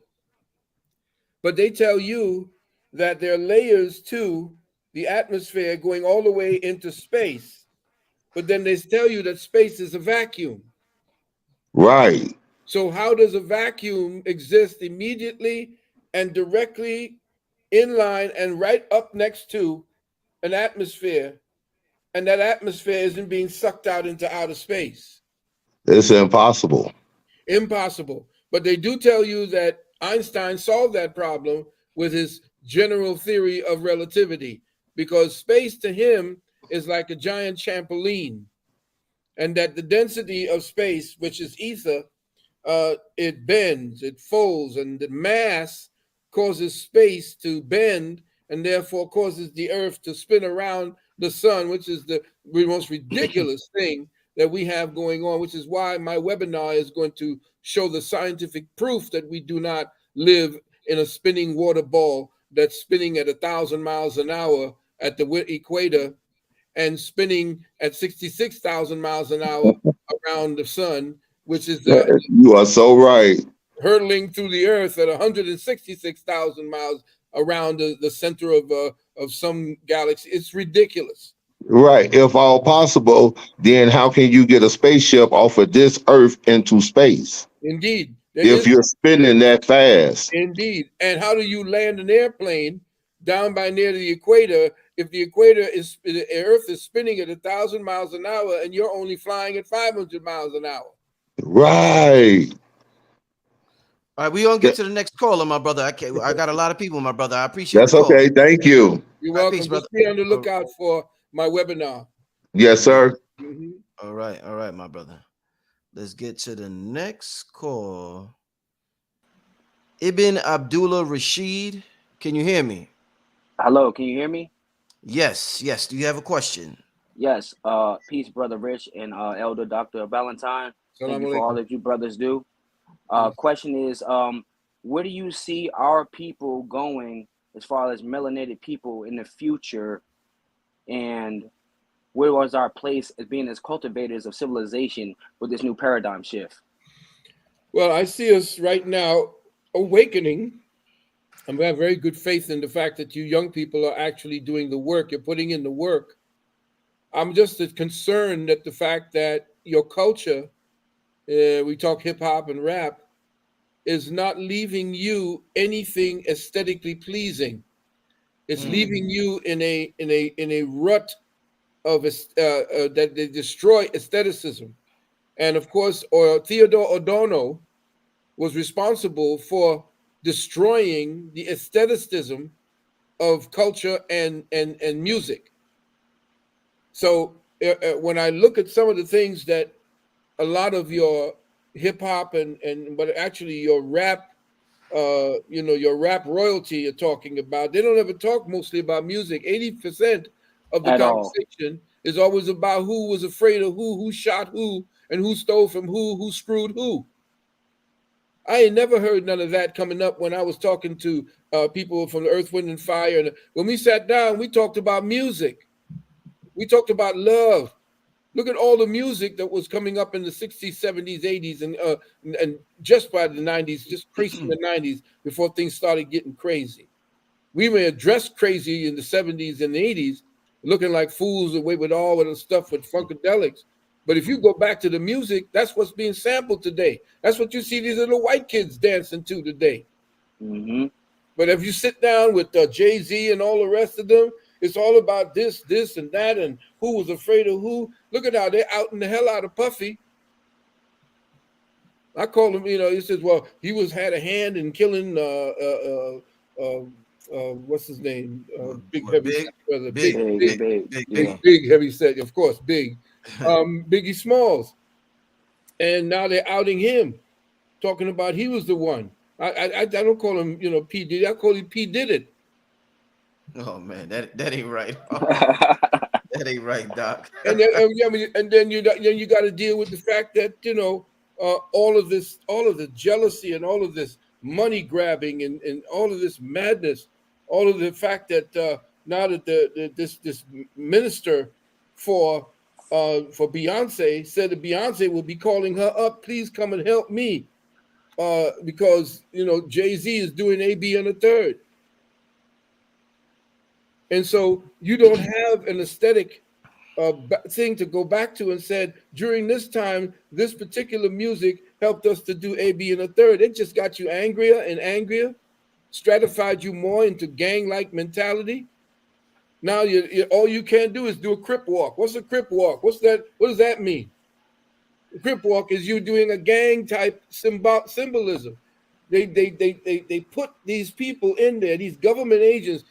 But they tell you that there are layers to the atmosphere going all the way into space. But then they tell you that space is a vacuum. Right. So how does a vacuum exist immediately and directly in line and right up next to an atmosphere, and that atmosphere isn't being sucked out into outer space? It's impossible. Impossible. But they do tell you that Einstein solved that problem with his general theory of relativity, because space to him is like a giant trampoline, and that the density of space, which is ether, it bends, it folds, and the mass causes space to bend and therefore causes the earth to spin around the sun, which is the most ridiculous thing that we have going on, which is why my webinar is going to show the scientific proof that we do not live in a spinning water ball that's spinning at 1,000 miles an hour at the equator and spinning at 66,000 miles an hour around the sun, which is You are so right. hurtling through the earth at 166,000 miles around the center of some galaxy. It's ridiculous. Right. If all possible, then how can you get a spaceship off of this earth into space? Indeed. If you're spinning that fast. Indeed. And how do you land an airplane down by near the equator if the equator is, the earth is spinning at 1,000 miles an hour and you're only flying at 500 miles an hour? Right. All right, we gonna get to the next caller, my brother. I got a lot of people, my brother. I appreciate That's the call. okay. Thank you. You're welcome. Peace, brother. Just be on the lookout for my webinar. Yes, sir. Mm-hmm. All right, my brother. Let's get to the next call. Ibn Abdullah Rashid, can you hear me? Hello, can you hear me? Yes. Do you have a question? Yes. Peace, brother Rich and Elder Dr. Valentine. Thank you for all that you brothers do. Question is, where do you see our people going as far as melanated people in the future, and where was our place as being as cultivators of civilization with this new paradigm shift? Well, I see us right now awakening. I have very good faith in the fact that you young people are actually doing the work. You're putting in the work. I'm just as concerned at the fact that your culture, we talk hip hop and rap, is not leaving you anything aesthetically pleasing. It's leaving you in a rut of that they destroy aestheticism. And of course, or Theodore Adorno was responsible for destroying the aestheticism of culture and music. So when I look at some of the things that a lot of your hip hop but actually your rap, your rap royalty are talking about, they don't ever talk mostly about music. 80% of the At all. conversation is always about who was afraid of who shot who, and who stole from who screwed who. I ain't never heard none of that coming up when I was talking to people from the Earth, Wind, and Fire. And when we sat down, we talked about music. We talked about love. Look at all the music that was coming up in the 60s, 70s, 80s, and just by the 90s, just creasing the 90s before things started getting crazy. We were dressed crazy in the 70s and the 80s, looking like fools away with all of the stuff with funkadelics. But if you go back to the music, that's what's being sampled today. That's what you see these little white kids dancing to today. Mm-hmm. But if you sit down with Jay-Z and all the rest of them, it's all about this, and that, and who was afraid of who. Look at how they're outing the hell out of Puffy. I call him, he says, well, he had a hand in killing, what's his name? Big Heavy Set brother. Big Heavy Set, of course, Big. Biggie Smalls. And now they're outing him, talking about he was the one. I don't call him, P. Diddy. I call him P. Did it. Oh man, that ain't right. That ain't right, Doc. And then you got to deal with the fact that all of the jealousy and all of this money grabbing and all of this madness, all of the fact that now that this minister for Beyonce said that Beyonce will be calling her up, please come and help me, because Jay-Z is doing AB on the third. And so you don't have an aesthetic thing to go back to and said, during this time, this particular music helped us to do AB and a third. It just got you angrier and angrier, stratified you more into gang-like mentality. Now all you can do is do a Crip walk. What's a Crip walk? What's that? What does that mean? A Crip walk is you doing a gang-type symbolism. They put these people in there, these government agents.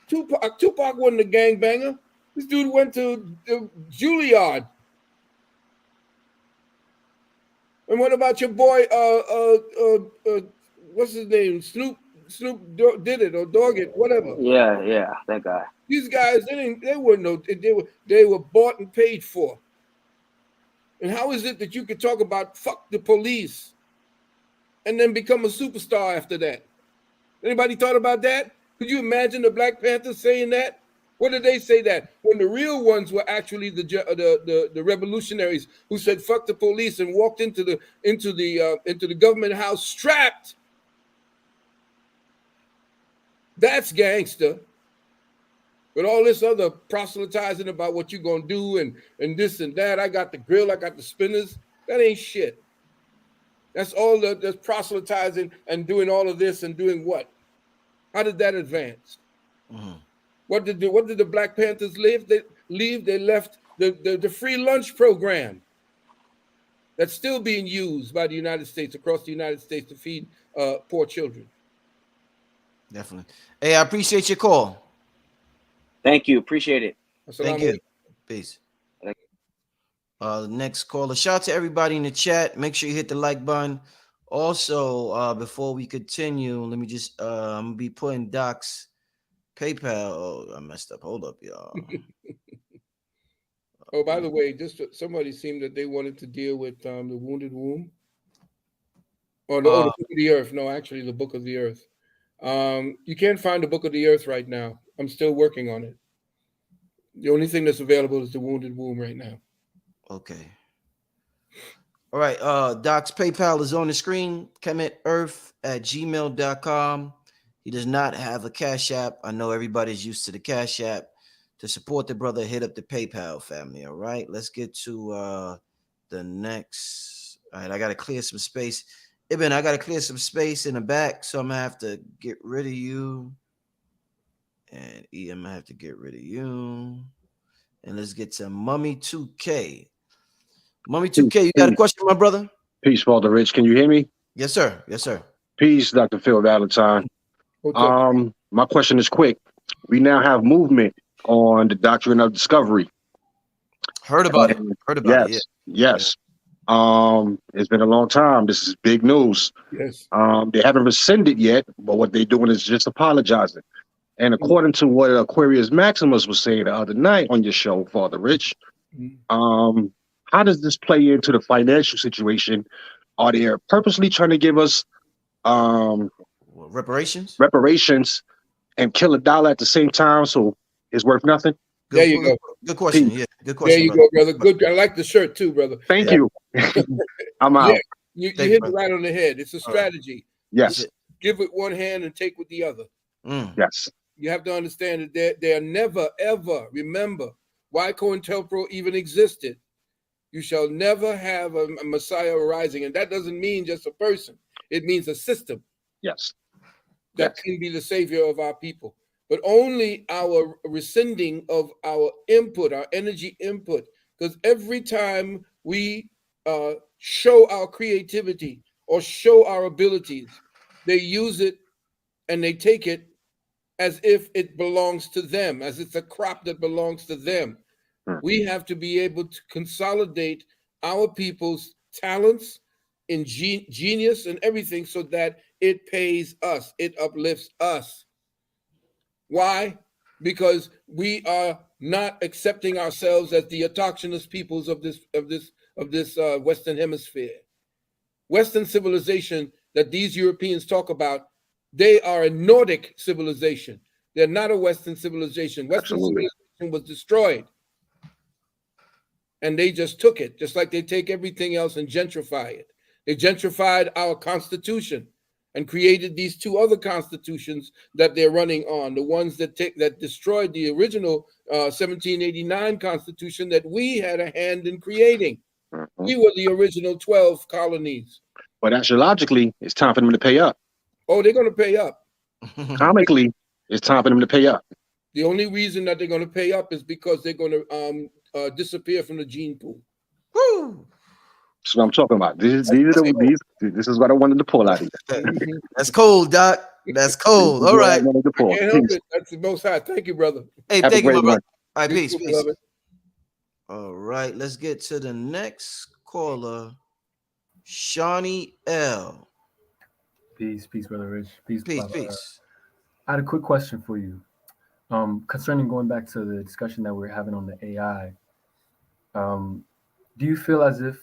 Tupac wasn't a gangbanger. This dude went to Juilliard. And what about your boy? What's his name? Snoop did it or Dog it, whatever. Yeah, that guy. These guys, they were bought and paid for. And how is it that you could talk about fuck the police and then become a superstar after that? Anybody thought about that? Could you imagine the Black Panthers saying that? What did they say that? When the real ones were actually the revolutionaries who said fuck the police and walked into the government house strapped. That's gangster. But all this other proselytizing about what you're gonna do and this and that. I got the grill, I got the spinners. That ain't shit. That's all that's proselytizing and doing all of this and doing what? How did that advance? Mm-hmm. What did the Black Panthers leave? They left the free lunch program that's still being used by the United States, across the United States, to feed poor children. Definitely. Hey, I appreciate your call. Thank you. Appreciate it. Thank you. Peace. The next caller. Shout out to everybody in the chat. Make sure you hit the like button. Also, before we continue, let me just I'm gonna be putting Doc's PayPal. Oh, I messed up. Hold up, y'all. Oh, by the way, just somebody seemed that they wanted to deal with the wounded womb. Or the Book of the Earth. No, actually, the Book of the Earth. You can't find the Book of the Earth right now. I'm still working on it. The only thing that's available is the wounded womb right now. Okay. All right. Doc's PayPal is on the screen. kemetearth@gmail.com. He does not have a Cash App. I know everybody's used to the Cash App. To support the brother, hit up the PayPal family. All right. Let's get to the next. All right. I got to clear some space. Ibn, I got to clear some space in the back, so I'm going to have to get rid of you. And EM, I have to get rid of you. And let's get to Mummy 2K. Mummy 2K, you got a question, my brother? Peace, Father Rich. Can you hear me? Yes, sir. Yes, sir. Peace, Dr. Phil Valentine. What's up? My question is quick. We now have movement on the doctrine of discovery. Heard about it. Heard about it. Yeah. Yes. It's been a long time. This is big news. Yes. They haven't rescinded yet, but what they're doing is just apologizing. And according to what Aquarius Maximus was saying the other night on your show, Father Rich, how does this play into the financial situation? Are they purposely trying to give us reparations and kill a dollar at the same time, so it's worth nothing? There you go. Good question. Peace. Yeah, good question. There you go, brother. Good. I like the shirt too, brother. Thank you. I'm out. You hit it right on the head. It's a strategy. Yes. Give with one hand and take with the other. Yes. You have to understand that they are never, ever, remember why COINTELPRO even existed. You shall never have a Messiah arising. And that doesn't mean just a person. It means a system. Yes. That can be the savior of our people. But only our rescinding of our input, our energy input. Because every time we show our creativity or show our abilities, they use it and they take it as if it belongs to them, as it's a crop that belongs to them. We have to be able to consolidate our people's talents in genius and everything so that it pays us, it uplifts us. Why? Because we are not accepting ourselves as the autochthonous peoples of this Western Hemisphere. Western civilization that these Europeans talk about, they are a Nordic civilization. They're not a Western civilization. Western civilization was destroyed. And they just took it, just like they take everything else and gentrify it. They gentrified our Constitution and created these two other constitutions that they're running on, the ones that destroyed the original 1789 Constitution that we had a hand in creating. We were the original 12 colonies. But astrologically, it's time for them to pay up. Oh, they're going to pay up. Comically, it's time for them to pay up. The only reason that they're going to pay up is because they're going to disappear from the gene pool. Woo! That's what I'm talking about. This is what I wanted to pull out of you. That's cold, Doc. That's cold. All right. I can't help it. That's the most high. Thank you, brother. Hey, thank you, my brother. All right, peace. Beloved. All right, let's get to the next caller, Shawnee L. Peace, Brother Rich. Peace. I had a quick question for you. Concerning going back to the discussion that we were having on the AI, do you feel as if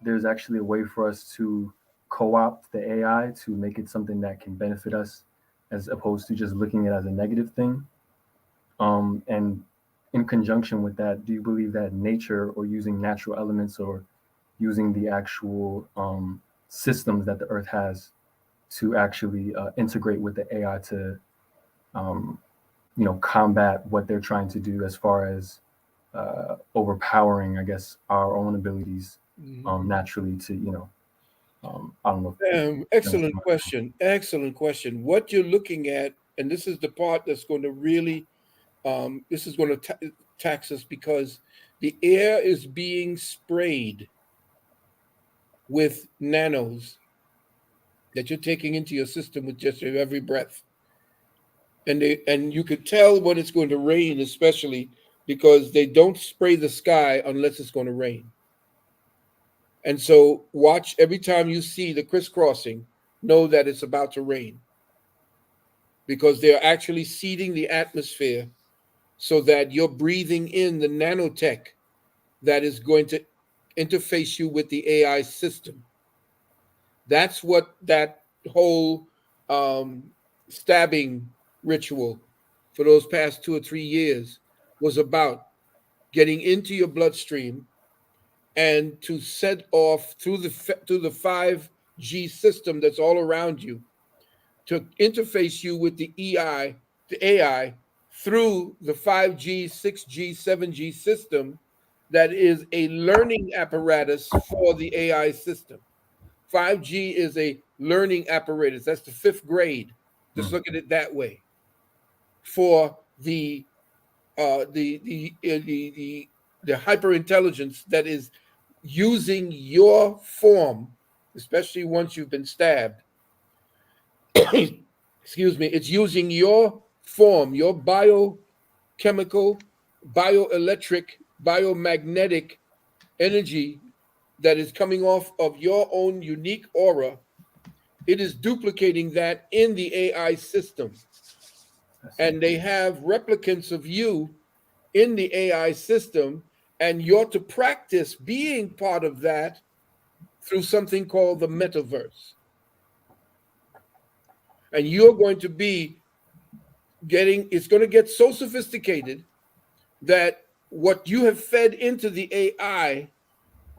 there's actually a way for us to co-opt the AI to make it something that can benefit us as opposed to just looking at it as a negative thing? And in conjunction with that, do you believe that nature or using natural elements or using the actual systems that the earth has to actually integrate with the AI to combat what they're trying to do as far as overpowering, I guess, our own abilities naturally to, I don't know. Excellent question. Excellent question. What you're looking at, and this is the part that's going to really, this is going to tax us because the air is being sprayed with nanos that you're taking into your system with just your every breath. And you could tell when it's going to rain, especially because they don't spray the sky unless it's going to rain. And so watch every time you see the crisscrossing, know that it's about to rain. Because they're actually seeding the atmosphere so that you're breathing in the nanotech that is going to interface you with the AI system. That's what that whole stabbing ritual for those past 2 or 3 years was about, getting into your bloodstream and to set off through the 5G system that's all around you to interface you with the AI through the 5G, 6G, 7G system that is a learning apparatus for the AI system. 5G is a learning apparatus. That's the 5th grade. Just look at it that way. For the the hyper intelligence that is using your form, especially once you've been stabbed. Excuse me. It's using your form, your biochemical, bioelectric, biomagnetic energy that is coming off of your own unique aura. It is duplicating that in the AI system. And they have replicants of you in the AI system, and you're to practice being part of that through something called the metaverse. And you're going to be it's going to get so sophisticated that what you have fed into the AI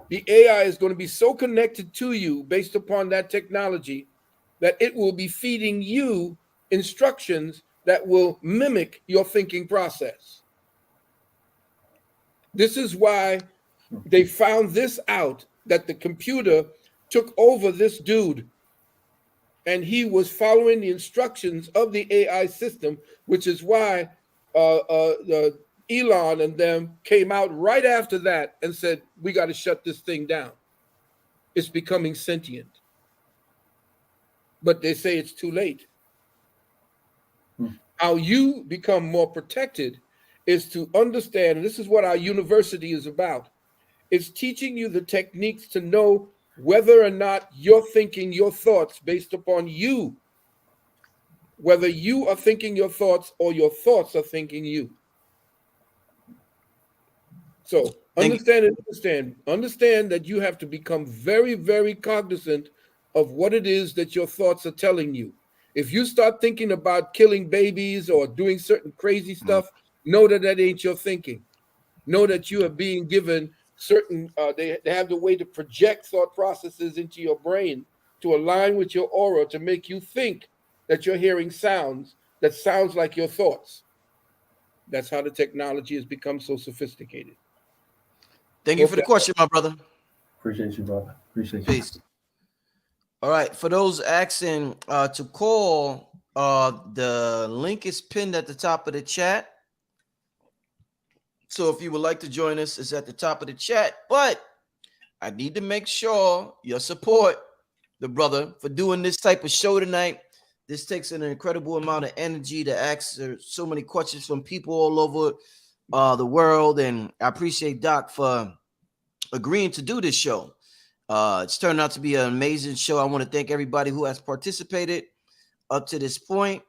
is going to be so connected to you based upon that technology that it will be feeding you instructions that will mimic your thinking process. This is why they found this out, that the computer took over this dude and he was following the instructions of the AI system, which is why Elon and them came out right after that and said, we got to shut this thing down. It's becoming sentient. But they say it's too late. How you become more protected is to understand, and this is what our university is about. It's teaching you the techniques to know whether or not you're thinking your thoughts based upon you, whether you are thinking your thoughts or your thoughts are thinking you. So understand that you have to become very, very cognizant of what it is that your thoughts are telling you. If you start thinking about killing babies or doing certain crazy stuff, know that that ain't your thinking. Know that you are being given certain, they have the way to project thought processes into your brain to align with your aura to make you think that you're hearing sounds that sounds like your thoughts. That's how the technology has become so sophisticated. Thank you for the question, my brother. Appreciate you, brother. Appreciate you. Peace. All right. For those asking to call, the link is pinned at the top of the chat. So if you would like to join us, it's at the top of the chat. But I need to make sure you support the brother for doing this type of show tonight. This takes an incredible amount of energy to answer so many questions from people all over the world. And I appreciate Doc for agreeing to do this show. It's turned out to be an amazing show. I want to thank everybody who has participated up to this point.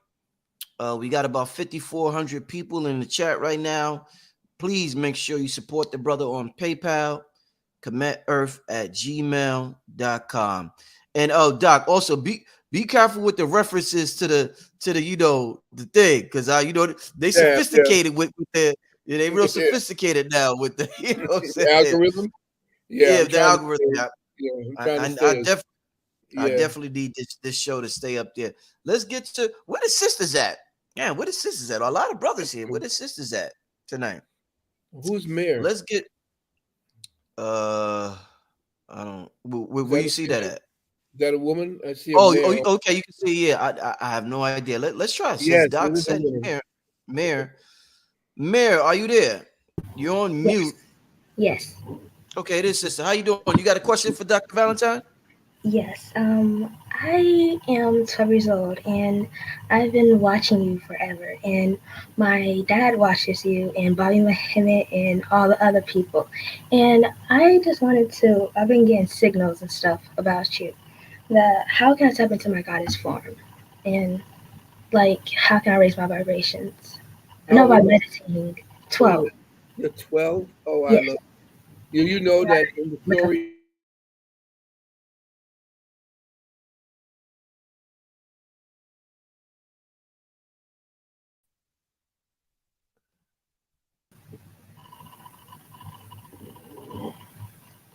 We got about 5,400 people in the chat right now. Please make sure you support the brother on PayPal, cometearth@gmail.com. And Doc, also be careful with the references to the the thing, because they sophisticated with the they real sophisticated now with the the algorithm. The algorithm. I Yeah. definitely need this show to stay up there. Let's get to where the sisters at. Yeah, where the sisters at? A lot of brothers here. Where the sisters at tonight? Who's mayor? Let's get I don't where you see that at? Is that a woman? I see Okay, you can see. Yeah, I have no idea. Let's try. Since Doc said Mayor, are you there? You're on mute. Yes. Okay, this sister. How you doing? You got a question for Dr. Valentine? Yes. I am 12 years old and I've been watching you forever. And my dad watches you and Bobby Muhammad and all the other people. And I just I've been getting signals and stuff about you. How can I tap into my goddess form? And how can I raise my vibrations? I know by meditating. 12. You're 12? Oh, yes. I love you. You know that in the story.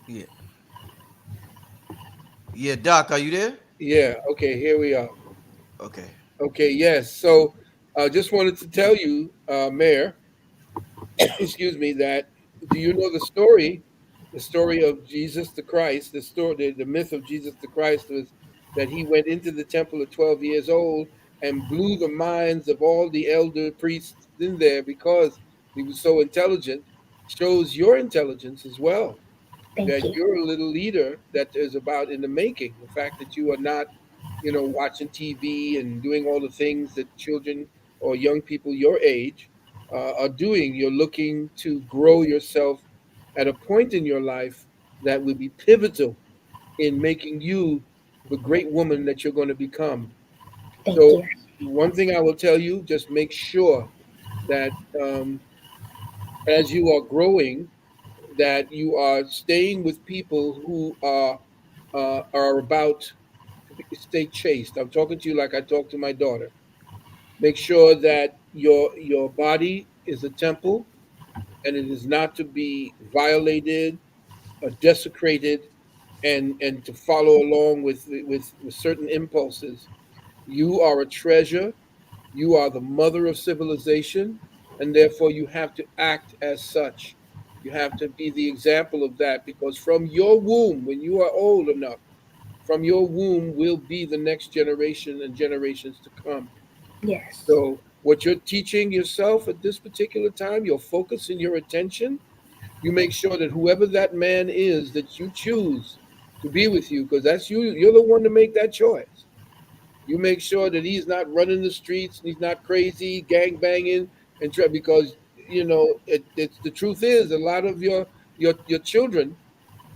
Yeah. Yeah, Doc, are you there? Yeah. Okay, here we are. Okay. Okay, yes. So I just wanted to tell you, Mayor, excuse me, that do you know the story of Jesus the Christ? The myth of Jesus the Christ was that he went into the temple at 12 years old and blew the minds of all the elder priests in there because he was so intelligent, shows your intelligence as well. Thank That you. you're a little leader that is about in the making. The fact that you are not, watching TV and doing all the things that children or young people your age are doing. You're looking to grow yourself at a point in your life that will be pivotal in making you the great woman that you're going to become. Thank So, you. one thing I will tell you, just make sure that as you are growing, that you are staying with people who are about stay chaste. I'm talking to you like I talk to my daughter. Make sure that your body is a temple and it is not to be violated or desecrated and to follow along with certain impulses. You are a treasure. You are the mother of civilization, and therefore you have to act as such. You have to be the example of that because from your womb, when you are old enough, from your womb will be the next generation and generations to come. Yes. So, what you're teaching yourself at this particular time, your focus and your attention, you make sure that whoever that man is that you choose to be with you, because that's you, you're the one to make that choice. You make sure that he's not running the streets and he's not crazy, gang banging, and try because it's the truth is a lot of your children,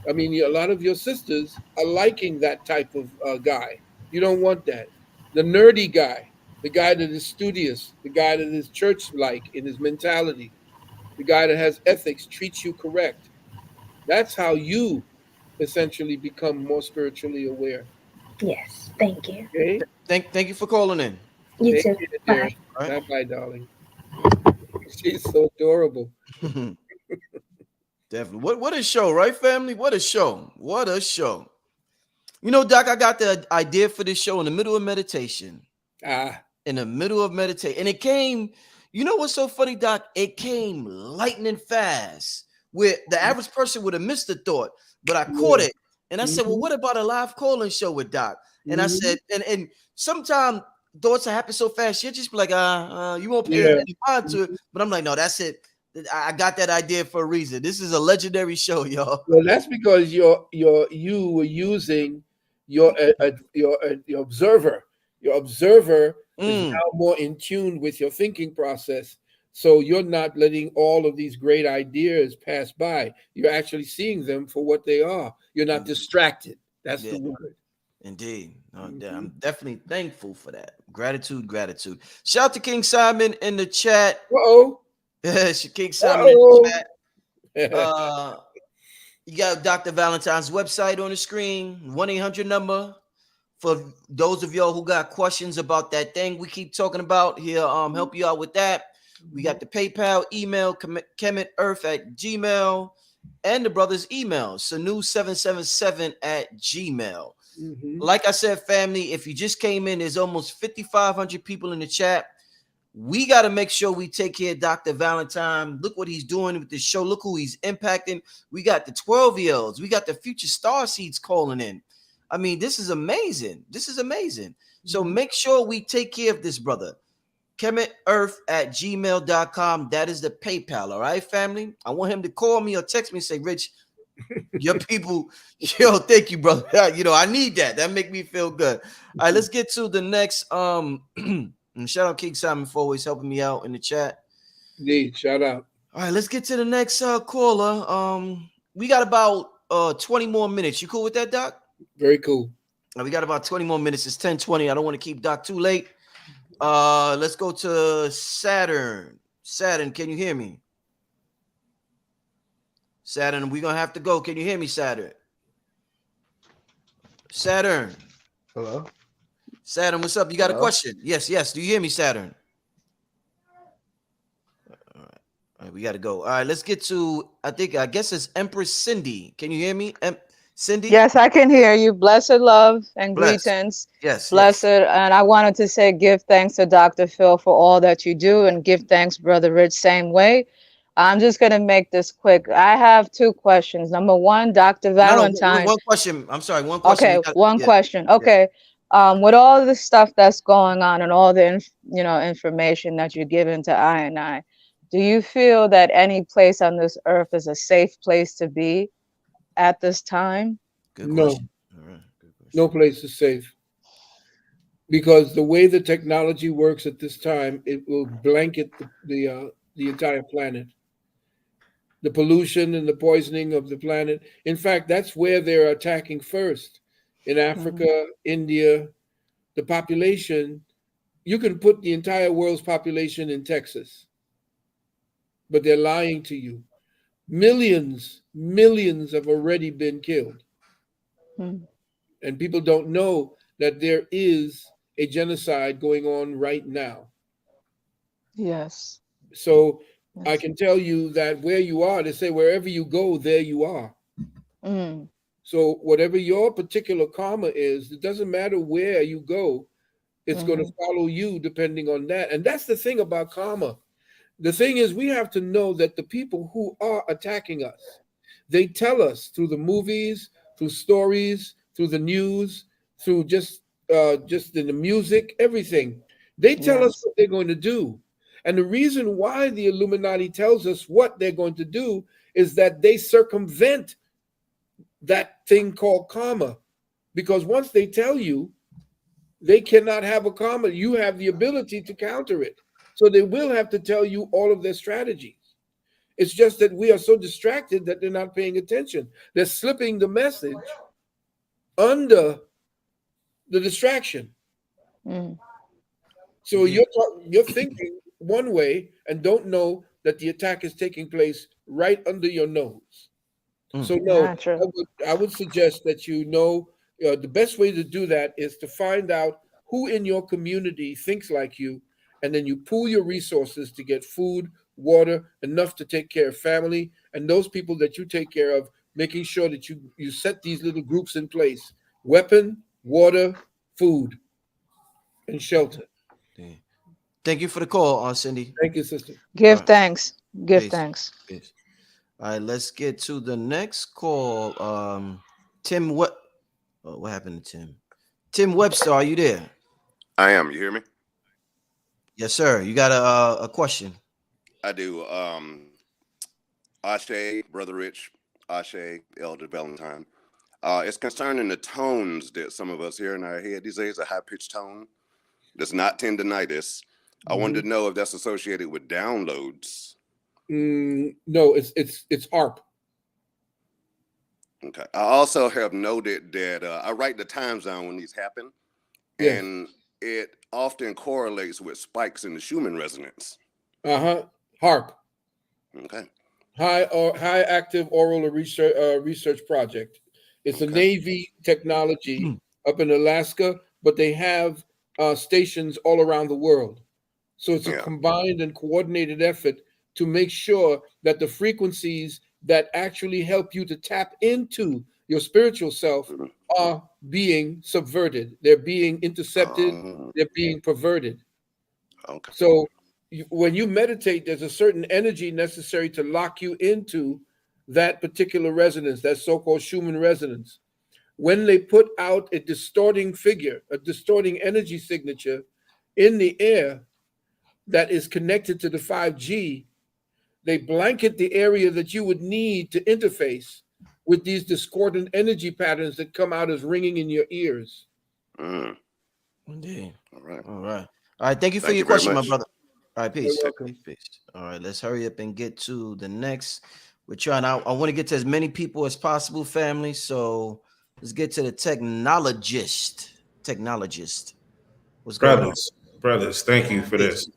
I mean, a lot of your sisters are liking that type of guy. You don't want that. The nerdy guy, the guy that is studious, the guy that is church like in his mentality, the guy that has ethics, treats you correct. That's how you essentially become more spiritually aware. Yes. Thank you. Okay? Thank you for calling in. You Take too. care, dear. Bye. All right. Bye bye, darling. She's so adorable. Definitely. What a show, right, family? What a show. What a show. You know, Doc, I got the idea for this show in the middle of meditation. Ah, In the middle of meditation. And it came, you know what's so funny, Doc? It came lightning fast. Where the average person would have missed the thought, but I caught yeah. it. And I said, well, Mm-hmm. what about a live call-in show with Doc? And I Mm-hmm. said, and sometimes thoughts happen so fast, you'll just be like, you won't pay Yeah. any mind to it. But I'm like, no, that's it. I got that idea for a reason. This is a legendary show, y'all. Well, that's because you were using your observer. Your observer is Mm, now more in tune with your thinking process. So you're not letting all of these great ideas pass by. You're actually seeing them for what they are. You're not indeed. distracted. That's the Yeah, word. indeed. No, Hmm. I'm definitely thankful for that. Gratitude, gratitude. Shout out to King Simon in the chat. Uh-oh. King Simon in the Uh-oh. chat. Uh, you got Dr. Valentine's website on the screen, 1-800 number for those of y'all who got questions about that thing we keep talking about. He'll help you out with that. We got the PayPal, email, kemitearth@gmail, and the brother's email, sanu777 at gmail. Hmm. Like I said, family, if you just came in, there's almost 5,500 people in the chat. We got to make sure we take care of Dr. Valentine. Look what he's doing with this show. Look who he's impacting. We got the 12-year-olds. We got the future star seeds calling in. I mean, this is amazing. This is amazing. So make sure we take care of this brother. KemetEarth@gmail.com. That is the PayPal. All right, family. I want him to call me or text me and say, Rich, your people, yo, thank you, brother. I need that. That make me feel good. All right, let's get to the next. And shout out King Simon for always helping me out in the chat. Indeed. Shout out. All right, let's get to the next caller. We got about 20 more minutes. You cool with that, Doc? Very cool. We got about 20 more minutes. It's 10:20. I don't want to keep Doc too late. Let's go to Saturn. Saturn, can you hear me? Saturn, we're gonna have to go. Can you hear me, Saturn? Saturn. Hello? Saturn, what's up? You got a question? Yes. Do you hear me, Saturn? All right, we got to go. All right, let's get to, I guess it's Empress Cindy. Can you hear me, Cindy? Yes, I can hear you. Blessed love and Bless. greetings. Yes. Blessed. And I wanted to say give thanks to Dr. Phil for all that you do and give thanks, Brother Rich, same way. I'm just going to make this quick. I have two questions. Number one, Dr. No, Valentine. one question. I'm sorry, one question. Okay, one question. Yeah. Okay. With all the stuff that's going on and all the information that you're giving to I, do you feel that any place on this earth is a safe place to be at this time? Good No, question. All right. Good question. no place is safe because the way the technology works at this time, it will blanket the entire planet. The pollution and the poisoning of the planet. In fact, that's where they're attacking first. In Mhm. Africa, India, the population, you can put the entire world's population in Texas, but they're lying to you. Millions have already been killed. Mm. And people don't know that there is a genocide going on right now. Yes. So I Yes. can tell you that where you are, they say wherever you go, there you are. Mm. So whatever your particular karma is, it doesn't matter where you go, it's going to Mhm. follow you depending on that. And that's the thing about karma. The thing is, we have to know that the people who are attacking us, they tell us through the movies, through stories, through the news, through just in the music, everything. They tell us Yes. what they're going to do. And the reason why the Illuminati tells us what they're going to do is that they circumvent that thing called karma. Because once they tell you, they cannot have a karma. You have the ability to counter it. So they will have to tell you all of their strategies. It's just that we are so distracted that they're not paying attention. They're slipping the message under the distraction. Mm. So you're thinking one way and don't know that the attack is taking place right under your nose. So no, Not true. I would suggest that the best way to do that is to find out who in your community thinks like you, and then you pool your resources to get food, water, enough to take care of family, and those people that you take care of, making sure that you set these little groups in place: weapon, water, food, and shelter. Yeah. Thank you for the call, Cindy. Thank you, sister. All Give right. thanks. Give Peace. thanks. Peace. All right, let's get to the next call. Tim, what happened to Tim? Tim Webster, are you there? I am. You hear me? Yes, sir. You got a question? I do. Ashe, Brother Rich, Ashe, Elder Valentine. It's concerning the tones that some of us hear in our head these days, a high pitched tone. That's not tendinitis. I wanted Mhm. to know if that's associated with downloads. No, it's ARP. Okay. I also have noted that I write the time zone when these happen, Yes. and it often correlates with spikes in the Schumann resonance. HARP. Okay. High active oral research project. It's a Okay. Navy technology up in Alaska, but they have stations all around the world. So it's a Yeah. combined and coordinated effort to make sure that the frequencies that actually help you to tap into your spiritual self Mhm. are being subverted. They're being intercepted. Oh, They're being perverted. okay. So when you meditate, there's a certain energy necessary to lock you into that particular resonance, that so-called Schumann resonance. When they put out a distorting figure, a distorting energy signature in the air that is connected to the 5G, they blanket the area that you would need to interface with these discordant energy patterns that come out as ringing in your ears. Mm. Indeed. All right. All right. All right. Thank you for Thank your you very question, my much. brother. All right, You're peace. welcome. Peace, peace. All right, let's hurry up and get to the next. We're trying out. I want to get to as many people as possible, family. So let's get to the technologist. Technologist. What's going on? Brothers, thank you for Peace. this.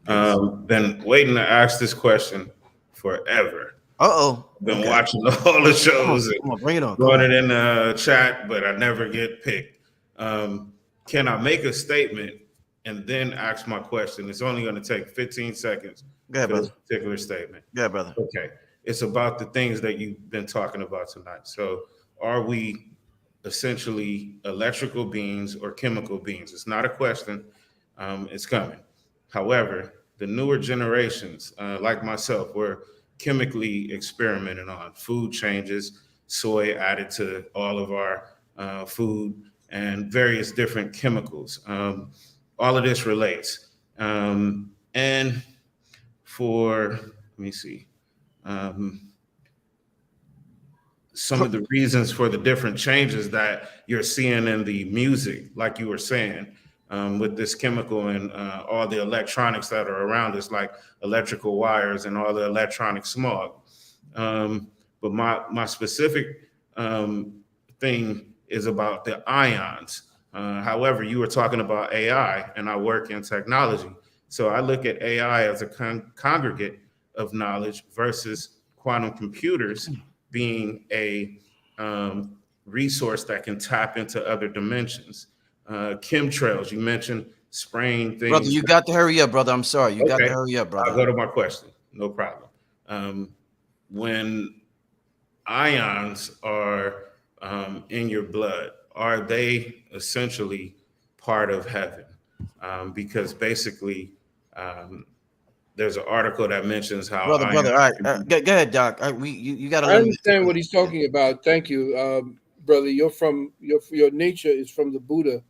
Peace. Been waiting to ask this question forever. Uh-oh. Been Okay. watching all the Come on. shows and Come on. Bring it on. Come throwing on. it in the chat, but I never get picked. Can I make a statement and then ask my question? It's only going to take 15 seconds Go ahead, for this brother. particular statement. Go ahead, brother. Okay. It's about the things that you've been talking about tonight. So, are we essentially electrical beings or chemical beings? It's not a question, it's coming. However, the newer generations, like myself, we're chemically experimenting on food changes, soy added to all of our food, and various different chemicals. All of this relates. And for, let me see, some of the reasons for the different changes that you're seeing in the music, like you were saying, with this chemical and all the electronics that are around us, like electrical wires and all the electronic smog. But my specific thing is about the ions. However, you were talking about AI, and I work in technology. So I look at AI as a congregate of knowledge versus quantum computers being a resource that can tap into other dimensions. Chemtrails, you mentioned spraying things. Brother, you got to hurry up, brother. I'm sorry. You got to Okay, hurry up, brother. I'll go to my question. No problem. When ions are in your blood, are they essentially part of heaven? Because basically, there's an article that mentions how Brother, ions. all right. Go ahead, Doc. You got to I let me. understand what he's talking about. Thank you, brother. You're from your nature is from the Buddha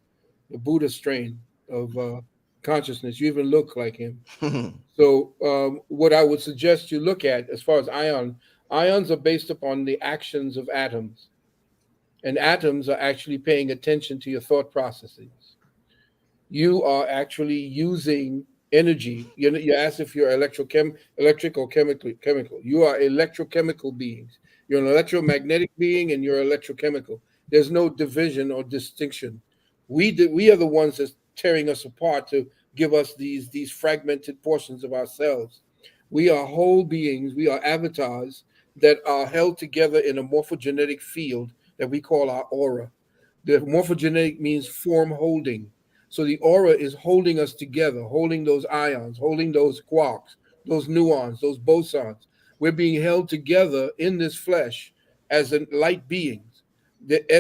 strain of consciousness. You even look like him. So what I would suggest you look at as far as ions are based upon the actions of atoms, and atoms are actually paying attention to your thought processes. You are actually using energy. You asked if you're electric or chemical. You are electrochemical beings. You're an electromagnetic being and you're electrochemical. There's no division or distinction. We are the ones that's tearing us apart to give us these fragmented portions of ourselves. We are whole beings. We are avatars that are held together in a morphogenetic field that we call our aura. The morphogenetic means form holding. So the aura is holding us together, holding those ions, holding those quarks, those muons, those bosons. We're being held together in this flesh as light beings.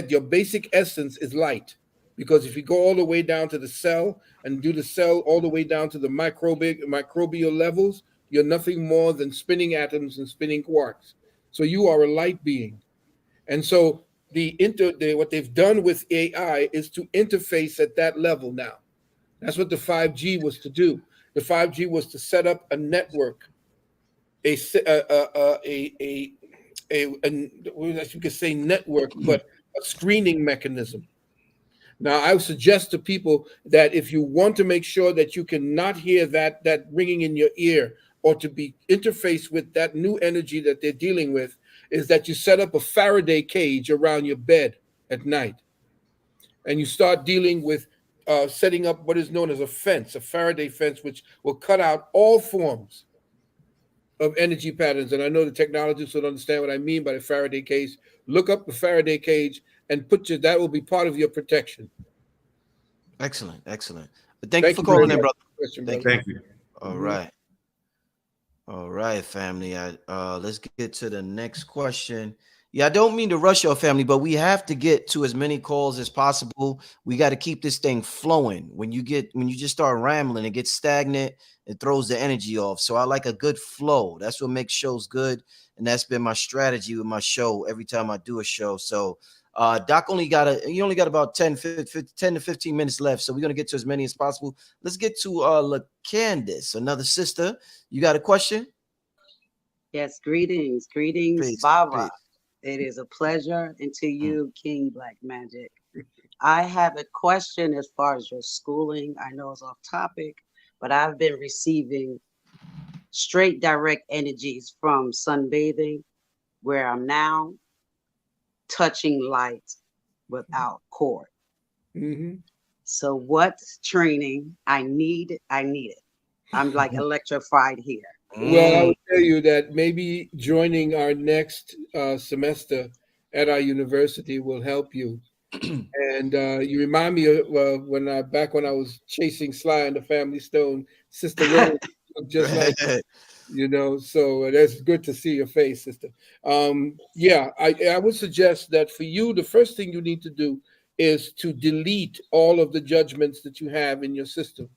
Your basic essence is light. Because if you go all the way down to the cell and do the cell all the way down to the microbial levels, you're nothing more than spinning atoms and spinning quarks. So you are a light being. And so what they've done with AI is to interface at that level now. That's what the 5G was to do. The 5G was to set up a network, you could say network, but a screening mechanism. Now, I would suggest to people that if you want to make sure that you cannot hear that ringing in your ear or to be interfaced with that new energy that they're dealing with, is that you set up a Faraday cage around your bed at night. And you start dealing with setting up what is known as a fence, a Faraday fence, which will cut out all forms of energy patterns. And I know the technologists will understand what I mean by the Faraday cage. Look up the Faraday cage and that will be part of your protection. Excellent. But thank you for calling in, brother. Thank you. All right. All right, family. Let's get to the next question. Yeah, I don't mean to rush your family, but we have to get to as many calls as possible. We got to keep this thing flowing. When you just start rambling, it gets stagnant. It throws the energy off. So I like a good flow. That's what makes shows good, and that's been my strategy with my show every time I do a show. So Doc only got about 10 to 15 minutes left. So we're going to get to as many as possible. Let's get to LaCandice, another sister. You got a question? Yes, greetings, Peace, Baba. peace. It is a pleasure, and to you, King Black Magic. I have a question as far as your schooling. I know it's off topic, but I've been receiving straight direct energies from sunbathing, where I'm now touching light without cord. Mm-hmm. So what training I need it. I'm like electrified here. Well, I would tell you that maybe joining our next semester at our university will help you. And you remind me of when I was chasing Sly and the Family Stone, Sister Rose looked just like so that's good to see your face, sister. I would suggest that for you, the first thing you need to do is to delete all of the judgments that you have in your system,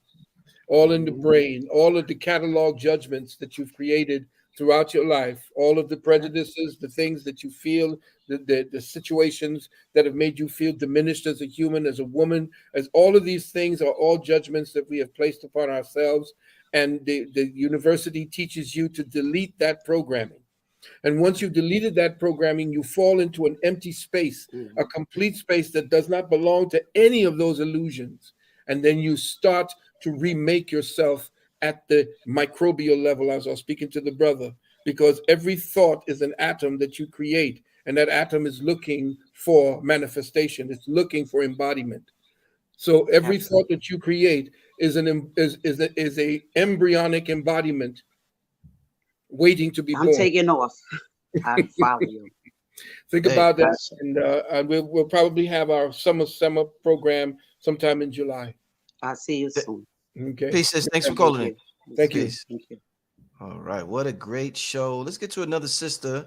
all in the brain, all of the catalog judgments that you've created throughout your life, all of the prejudices, the things that you feel, the situations that have made you feel diminished as a human, as a woman, as all of these things are all judgments that we have placed upon ourselves. And the university teaches you to delete that programming. And once you've deleted that programming, you fall into an empty space, a complete space that does not belong to any of those illusions. And then you start to remake yourself at the microbial level, as I was speaking to the brother, because every thought is an atom that you create, and that atom is looking for manifestation. It's looking for embodiment. So every thought that you create is a embryonic embodiment waiting to be I'm born. taking off. I follow you. Think about that, and we'll probably have our summer program sometime in July. I'll see you soon. Okay. Pieces. Thanks for calling in. Thank you. Peace. Thank you. All right. What a great show. Let's get to another sister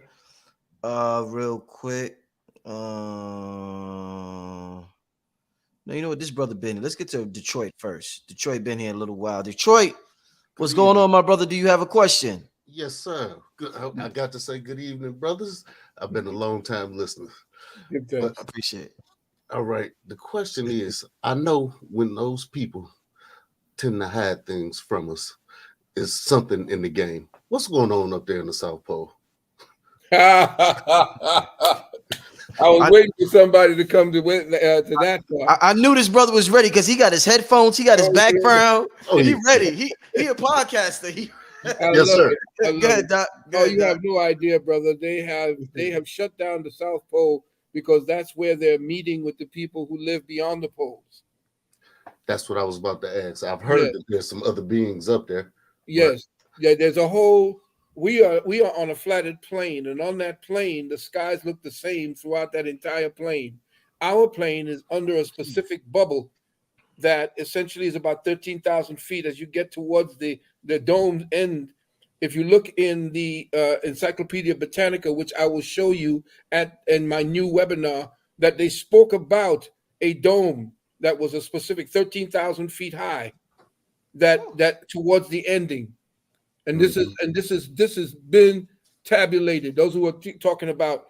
real quick. No, you know what? This brother been. Let's get to Detroit first. Detroit been here a little while. Detroit, what's going on, my brother? Do you have a question? Yes, sir. Good. I got to say good evening, brothers. I've been a long time listener. But I appreciate it. All right. The question is, I know when those people tend to hide things from us, is something in the game. What's going on up there in the South Pole? I was waiting for somebody to come to that part. I knew this brother was ready because he got his headphones, he got his background. Oh, he yeah. ready. He a podcaster. Yes, sir. Go ahead, Doc. You have no idea, brother. They have shut down the South Pole because that's where they're meeting with the people who live beyond the poles. That's what I was about to ask. I've heard that there's some other beings up there. Yes. Yeah, there's a whole we are on a flattened plane, and on that plane, the skies look the same throughout that entire plane. Our plane is under a specific bubble that essentially is about 13,000 feet. As you get towards the dome end, if you look in the Encyclopedia Britannica, which I will show you in my new webinar, that they spoke about a dome that was a specific 13,000 feet high, that towards the ending. And this has been tabulated. Those who are talking about,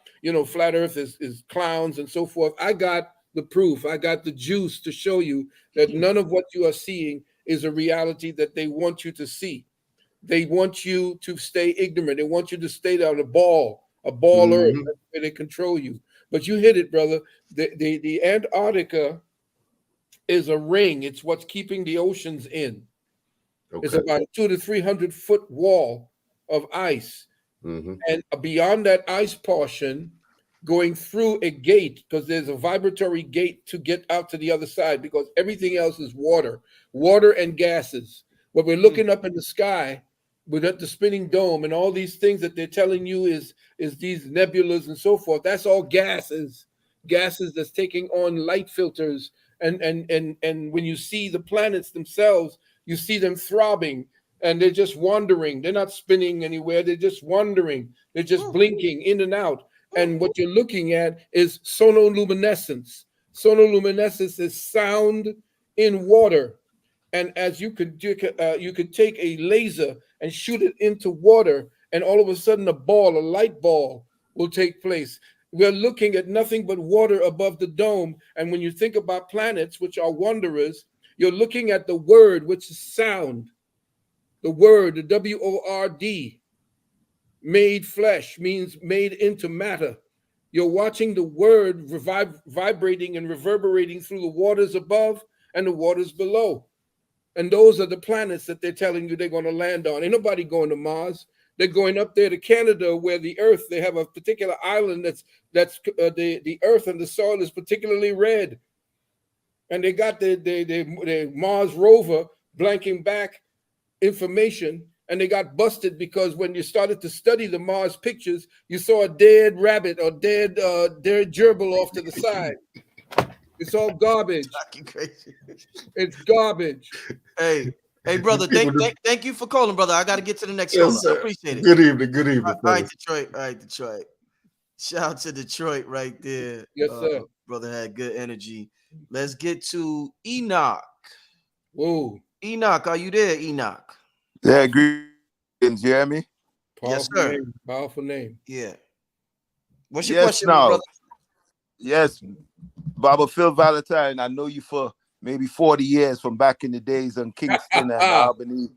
flat Earth is clowns and so forth. I got the proof. I got the juice to show you that none of what you are seeing is a reality that they want you to see. They want you to stay ignorant. They want you to stay on a ball Earth. That's where they control you. But you hit it, brother. The Antarctica is a ring. It's what's keeping the oceans in. Okay. It's about a 200 to 300 foot wall of ice. And beyond that ice portion, going through a gate, because there's a vibratory gate to get out to the other side, because everything else is water and gases. What we're looking up in the sky with the spinning dome and all these things that they're telling you is these nebulas and so forth, that's all gases that's taking on light filters. And when you see the planets themselves, you see them throbbing, and they're just wandering. They're not spinning anywhere. They're just wandering. They're just blinking in and out. And what you're looking at is sonoluminescence. Sonoluminescence is sound in water. And as you could take a laser and shoot it into water, and all of a sudden a light ball will take place. We're looking at nothing but water above the dome. And when you think about planets, which are wanderers, you're looking at the word, which is sound. The word, the W-O-R-D, made flesh, means made into matter. You're watching the word vibrating and reverberating through the waters above and the waters below. And those are the planets that they're telling you they're going to land on. Ain't nobody going to Mars. They're going up there to Canada, where the Earth, they have a particular island that's the Earth and the soil is particularly red. And they got the Mars rover blanking back information, and they got busted because when you started to study the Mars pictures, you saw a dead rabbit or dead gerbil off to the side. It's all garbage. It's garbage. Hey, brother, thank you for calling, brother. I got to get to the next Yes, caller. I sir. appreciate it. Good evening. All right, Detroit. Shout out to Detroit right there. Yes, sir. Brother had good energy. Let's get to Enoch. Whoa. Enoch, are you there, Enoch? Yeah, greetings. You hear me? Yes, Powerful sir. name. Powerful name. Yeah. What's your Yes, question, my now. brother? Yes, Baba Phil Valentine. I know you for maybe 40 years from back in the days in Kingston and Albany.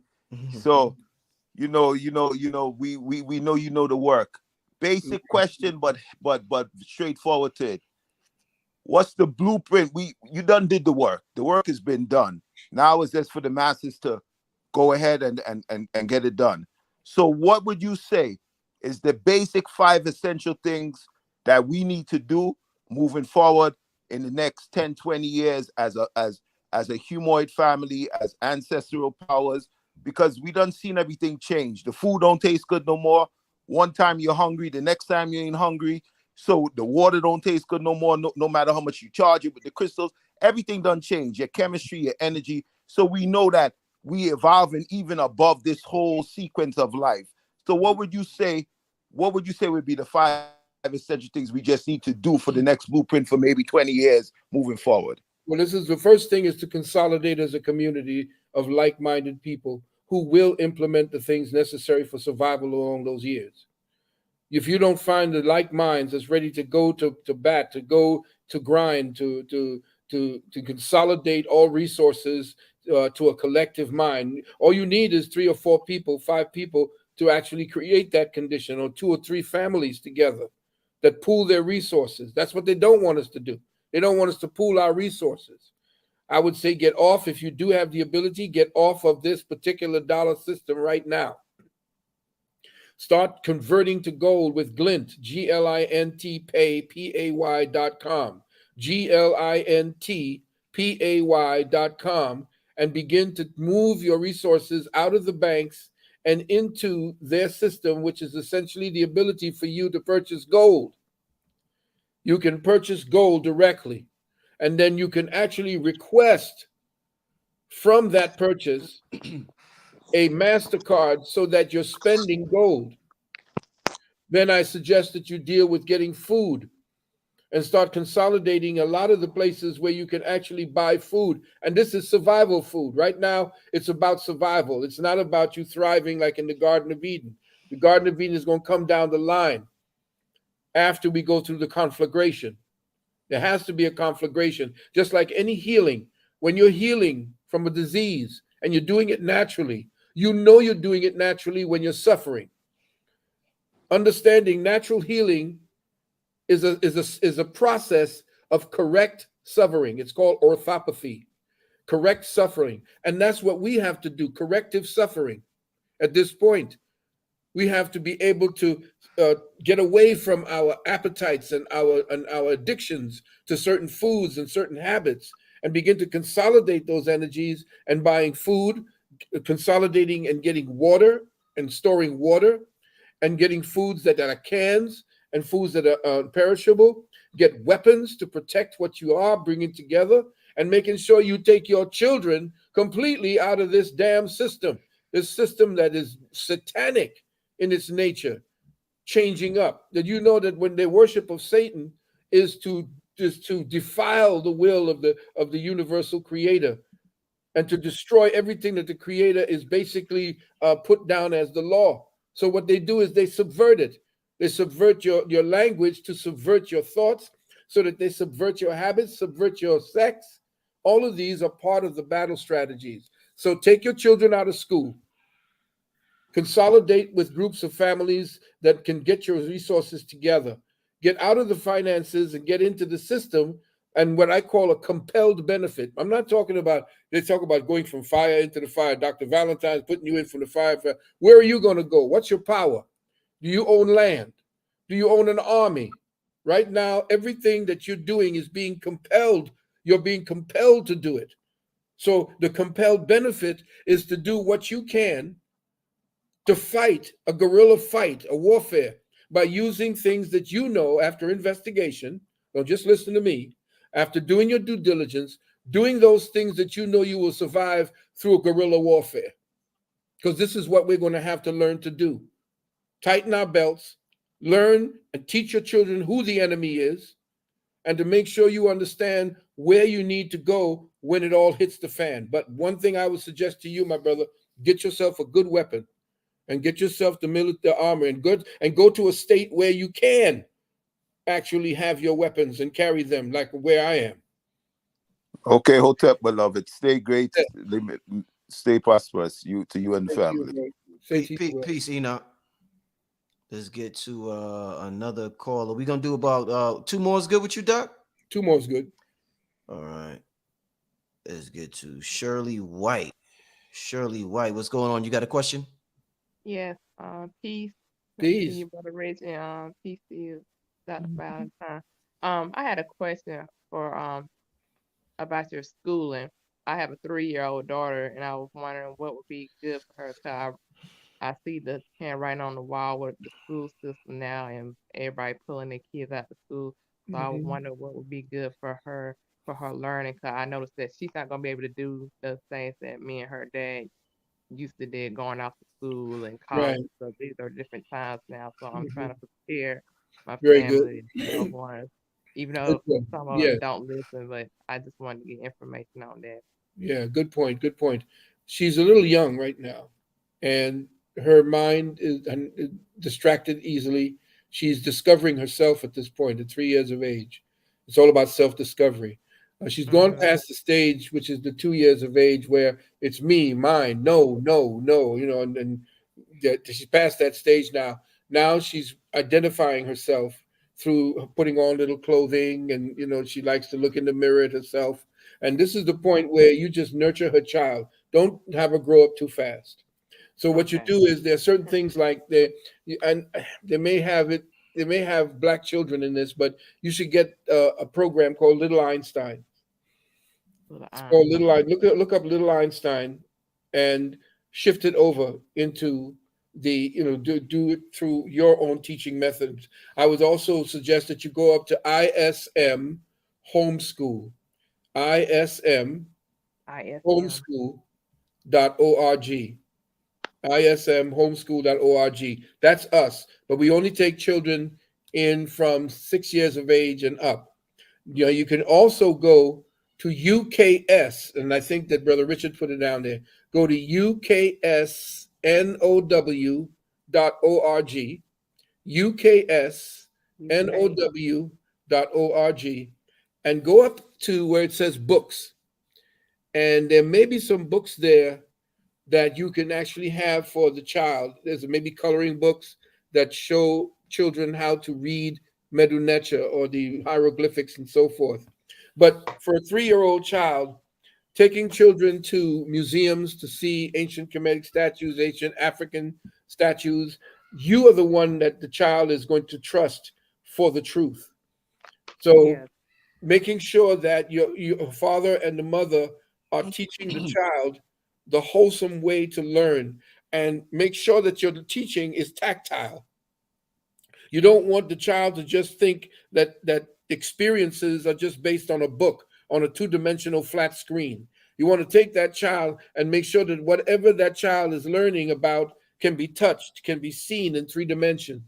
So, we know you know the work. Basic question, but straightforward to it. What's the blueprint? You done did the work. The work has been done. Now it's just for the masses to go ahead and get it done. So what would you say is the basic 5 essential things that we need to do moving forward in the next 10, 20 years as a humoid family, as ancestral powers? Because we done seen everything change. The food don't taste good no more. One time you're hungry, the next time you ain't hungry. So the water don't taste good no more, no matter how much you charge it with the crystals. Everything done change, your chemistry, your energy. So we know that we evolving even above this whole sequence of life. So what would you say would be the 5 essential things we just need to do for the next blueprint for maybe 20 years moving forward? Well, this is the first thing, is to consolidate as a community of like-minded people who will implement the things necessary for survival along those years. If you don't find the like minds that's ready to go to bat, to go to grind, to consolidate all resources to a collective mind, all you need is 3 or 4 people, 5 people to actually create that condition, or 2 or 3 families together that pool their resources. That's what they don't want us to do. They don't want us to pool our resources. I would say get off, if you do have the ability, get off of this particular dollar system right now. Start converting to gold with Glint, Glint pay, pay.com, GLINT and begin to move your resources out of the banks and into their system, which is essentially the ability for you to purchase gold. You can purchase gold directly, and then you can actually request from that purchase a MasterCard so that you're spending gold. Then I suggest that you deal with getting food and start consolidating a lot of the places where you can actually buy food. And this is survival food. Right now, it's about survival. It's not about you thriving like in the Garden of Eden. The Garden of Eden is going to come down the line after we go through the conflagration. There has to be a conflagration, just like any healing. When you're healing from a disease and you're doing it naturally, you know you're doing it naturally when you're suffering. Understanding natural healing is a process of correct suffering. It's called orthopathy, correct suffering. And that's what we have to do, corrective suffering. At this point, we have to be able to get away from our appetites and our addictions to certain foods and certain habits, and begin to consolidate those energies and buying food, consolidating and getting water and storing water, and getting foods that are cans and foods that are perishable. Get weapons to protect what you are bringing together, and making sure you take your children completely out of this damn system, this system that is satanic in its nature, changing up. Did you know that when the worship of Satan is to defile the will of the universal creator, and to destroy everything that the creator is basically put down as the law? So what they do is they subvert it. They subvert your language to subvert your thoughts, so that they subvert your habits, subvert your sex. All of these are part of the battle strategies. So take your children out of school. Consolidate with groups of families that can get your resources together. Get out of the finances and get into the system, and what I call a compelled benefit. I'm not talking about, they talk about going from fire into the fire. Dr. Valentine's putting you in from the fire. Where are you going to go? What's your power? Do you own land? Do you own an army? Right now, everything that you're doing is being compelled. You're being compelled to do it. So the compelled benefit is to do what you can to fight a guerrilla fight, a warfare, by using things that you know after investigation. Don't just listen to me. After doing your due diligence, doing those things that you know you will survive through a guerrilla warfare. Because this is what we're going to have to learn to do. Tighten our belts, learn and teach your children who the enemy is, and to make sure you understand where you need to go when it all hits the fan. But one thing I would suggest to you, my brother, get yourself a good weapon. and get yourself the military armor and go to a state where you can actually have your weapons and carry them, like where I am. Okay, Hotep, beloved. Stay great. Stay prosperous. You and the family. Peace, Enoch. Let's get to another caller. We're gonna do about 2 more. Is good with you, Doc? 2 more is good. All right. Let's get to Shirley White. Shirley White, what's going on? You got a question? Yes. Peace. Peace. To you, Brother Rich, and peace to you, Dr. Valentine. I had a question for about your schooling. I have a 3-year-old daughter, and I was wondering what would be good for her. Cause I see the handwriting on the wall with the school system now, and everybody pulling their kids out of school. So I was wondering what would be good for her learning. Cause I noticed that she's not gonna be able to do the things that me and her dad used to do, going off to school and college. Right. So these are different times now. So I'm trying to prepare my Very good. family, loved ones, even though Okay. some of Yeah. them don't listen, but I just wanted to get information on that. Yeah, good point. Good point. She's a little young right now, and her mind is distracted easily. She's discovering herself at this point at 3 years of age. It's all about self-discovery. She's gone past the stage, which is the 2 years of age, where it's me, mine, no, no, no, and she's past that stage now. Now she's identifying herself through putting on little clothing, and she likes to look in the mirror at herself. And this is the point where you just nurture her child. Don't have her grow up too fast. So what you do is there are certain things like and they may have it. They may have black children in this, but you should get a program called Little Einstein. It's called Little Einstein. Look up Little Einstein, and shift it over into the do it through your own teaching methods. I would also suggest that you go up to ISM Homeschool. ISM homeschool.org. ISMhomeschool.org. That's us, but we only take children in from 6 years of age and up. You can also go to UKS, and I think that Brother Richard put it down there. Go to UKSNOW.org, UKSNOW.org, and go up to where it says books. And there may be some books there that you can actually have for the child. There's maybe coloring books that show children how to read Medu Neter or the hieroglyphics and so forth. But for a 3-year-old child, taking children to museums to see ancient Kemetic statues, ancient African statues, you are the one that the child is going to trust for the truth. So making sure that your father and the mother are teaching the child the wholesome way to learn, and make sure that your teaching is tactile. You don't want the child to just think that experiences are just based on a book, on a 2-dimensional flat screen. You want to take that child and make sure that whatever that child is learning about can be touched, can be seen in 3 dimensions.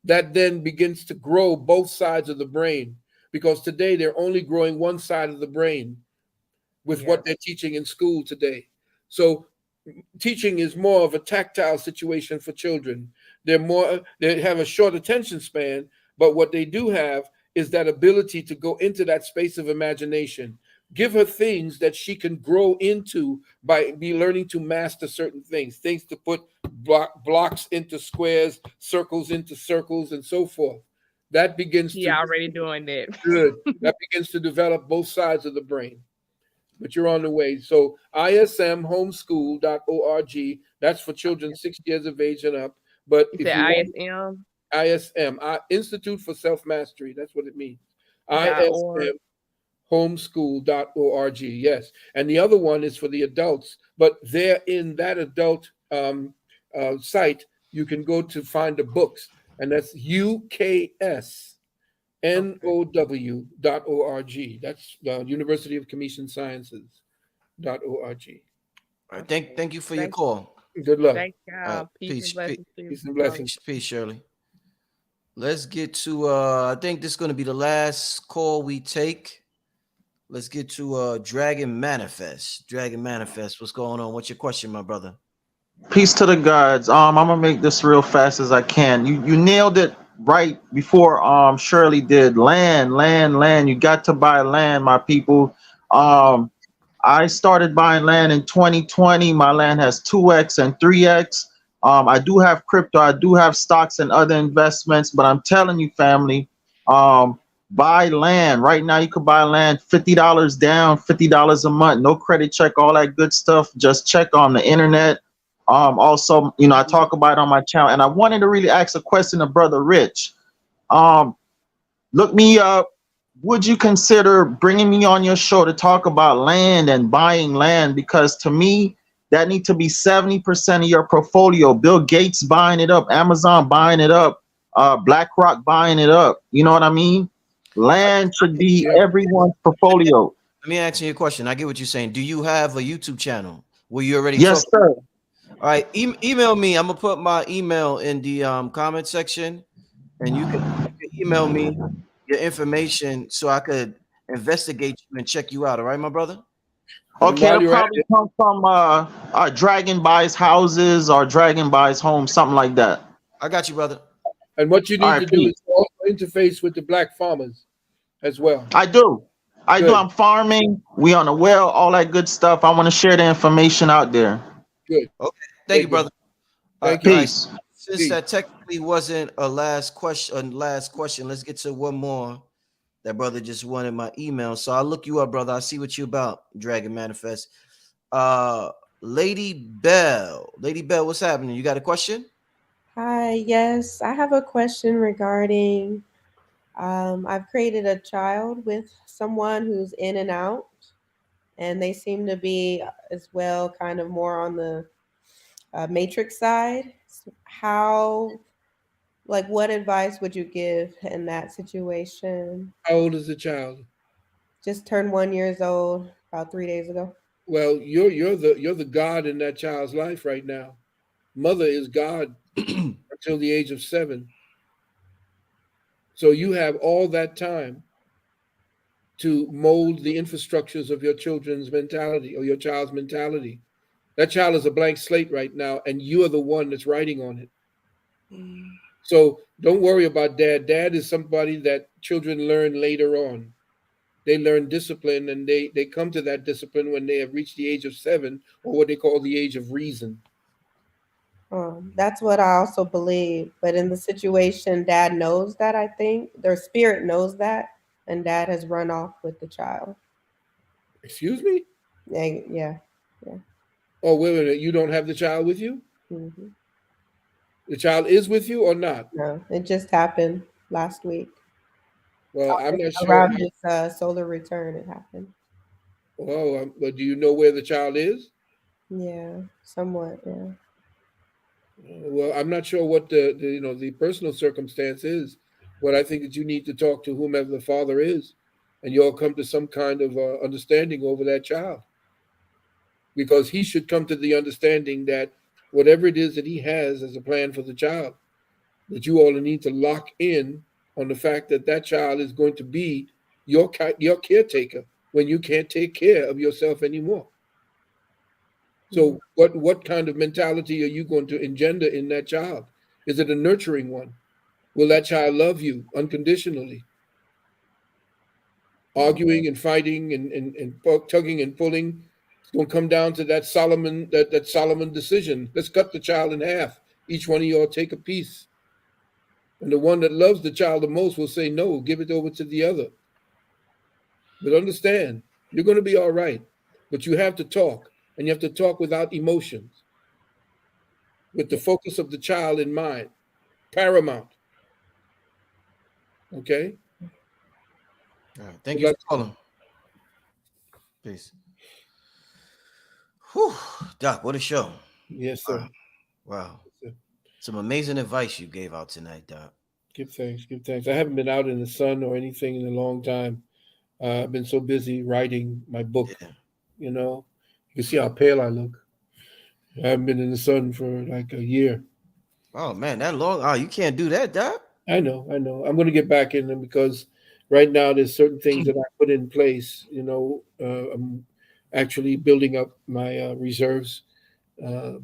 That then begins to grow both sides of the brain, because today they're only growing one side of the brain with what they're teaching in school today. So teaching is more of a tactile situation for children. They have a short attention span, but what they do have is that ability to go into that space of imagination. Give her things that she can grow into by learning to master certain things to put blocks into squares, circles into circles, and so forth. That begins to already doing that. Good. That begins to develop both sides of the brain. But you're on the way. So ISMhomeschool.org. That's for children 6 years of age and up. But You if said you want ISM? ISM, Institute for Self-Mastery. That's what it means. .org. ISMhomeschool.org. Yes. And the other one is for the adults. But there in that adult site, you can go to find the books. And that's UKSNOW.org. That's the University of Commission Sciences.org. All right, thank you for your call. Good luck. Thank y'all. Peace and blessings to you. Peace and blessings. Peace, Shirley. Let's get to I think this is going to be the last call we take. Let's get to Dragon Manifest. Dragon Manifest, what's going on? What's your question, my brother? Peace to the gods. I'm gonna make this real fast as I can. You nailed it right before Shirley did. Land, land, land. You got to buy land, my people. Um, I started buying land in 2020. My land has 2x and 3x. I do have crypto, I do have stocks and other investments, but I'm telling you, family, buy land. Right now, you could buy land $50 down, $50 a month, no credit check, all that good stuff. Just check on the internet. Also, I talk about it on my channel, and I wanted to really ask a question of Brother Rich. Um, Look me up. Would you consider bringing me on your show to talk about land and buying land? Because to me, that need to be 70% of your portfolio. Bill Gates buying it up, Amazon buying it up, BlackRock buying it up. You know what I mean? Land should be everyone's portfolio. Let me ask you a question. I get what you're saying. Do you have a YouTube channel where you already Yes, talk? sir. All right, email me. I'm gonna put my email in the comment section, and you can email me your information so I could investigate you and check you out. All right, my brother. Okay, it'll probably come from Dragon buys houses or Dragon buys homes, something like that. I got you, brother. And what you All need right, to do peace. is also interface with the black farmers as well. I do. I do. Good. I'm farming. We on the well, all that good stuff. I want to share the information out there. Good. Okay. Thank you, brother. Thank you. Peace. Since that technically wasn't a last question, let's get to one more. That brother just wanted my email, so I'll look you up, brother. I see what you about, Dragon Manifest. Lady Bell, what's happening? You got a question? Hi, yes, I have a question regarding I've created a child with someone who's in and out, and they seem to be as well kind of more on the matrix side. How, like, what advice would you give in that situation? How old is the child? Just turned 1 year old about 3 days ago. Well, you're the God in that child's life right now. Mother is God until the age of 7. So you have all that time to mold the infrastructures of your children's mentality or your child's mentality. That child is a blank slate right now, and you are the one that's writing on it. So don't worry about dad. Dad is somebody that children learn later on. They learn discipline, and they come to that discipline when they have reached the age of 7, or what they call the age of reason. That's what I also believe. But in the situation, dad knows that, I think. Their spirit knows that, and dad has run off with the child. Excuse me? Yeah. Oh, wait a minute. You don't have the child with you? Mm-hmm. The child is with you or not? No, it just happened last week. Well, I'm not sure. Around his solar return, it happened. Oh, but do you know where the child is? Yeah, somewhat, yeah. Well, I'm not sure what the personal circumstance is, but I think that you need to talk to whomever the father is, and you all come to some kind of understanding over that child, because he should come to the understanding that whatever it is that he has as a plan for the child, that you all need to lock in on the fact that that child is going to be your caretaker when you can't take care of yourself anymore. So what kind of mentality are you going to engender in that child? Is it a nurturing one? Will that child love you unconditionally? Arguing and fighting and tugging and pulling, it's going to come down to that Solomon decision. Let's cut the child in half. Each one of you all take a piece. And the one that loves the child the most will say, no, give it over to the other. But understand, you're going to be all right. But you have to talk, and you have to talk without emotions, with the focus of the child in mind, paramount. Okay? All right. Thank you for calling. Peace. Whew. Doc, what a show. Yes, sir. Wow. Some amazing advice you gave out tonight, Doc. Give thanks. I haven't been out in the sun or anything in a long time. I've been so busy writing my book. You can see how pale I look. I haven't been in the sun for like a year. Oh man, that long? Oh, you can't do that, Doc. I know. I'm going to get back in them, because right now there's certain things that I put in place. I'm actually building up my reserves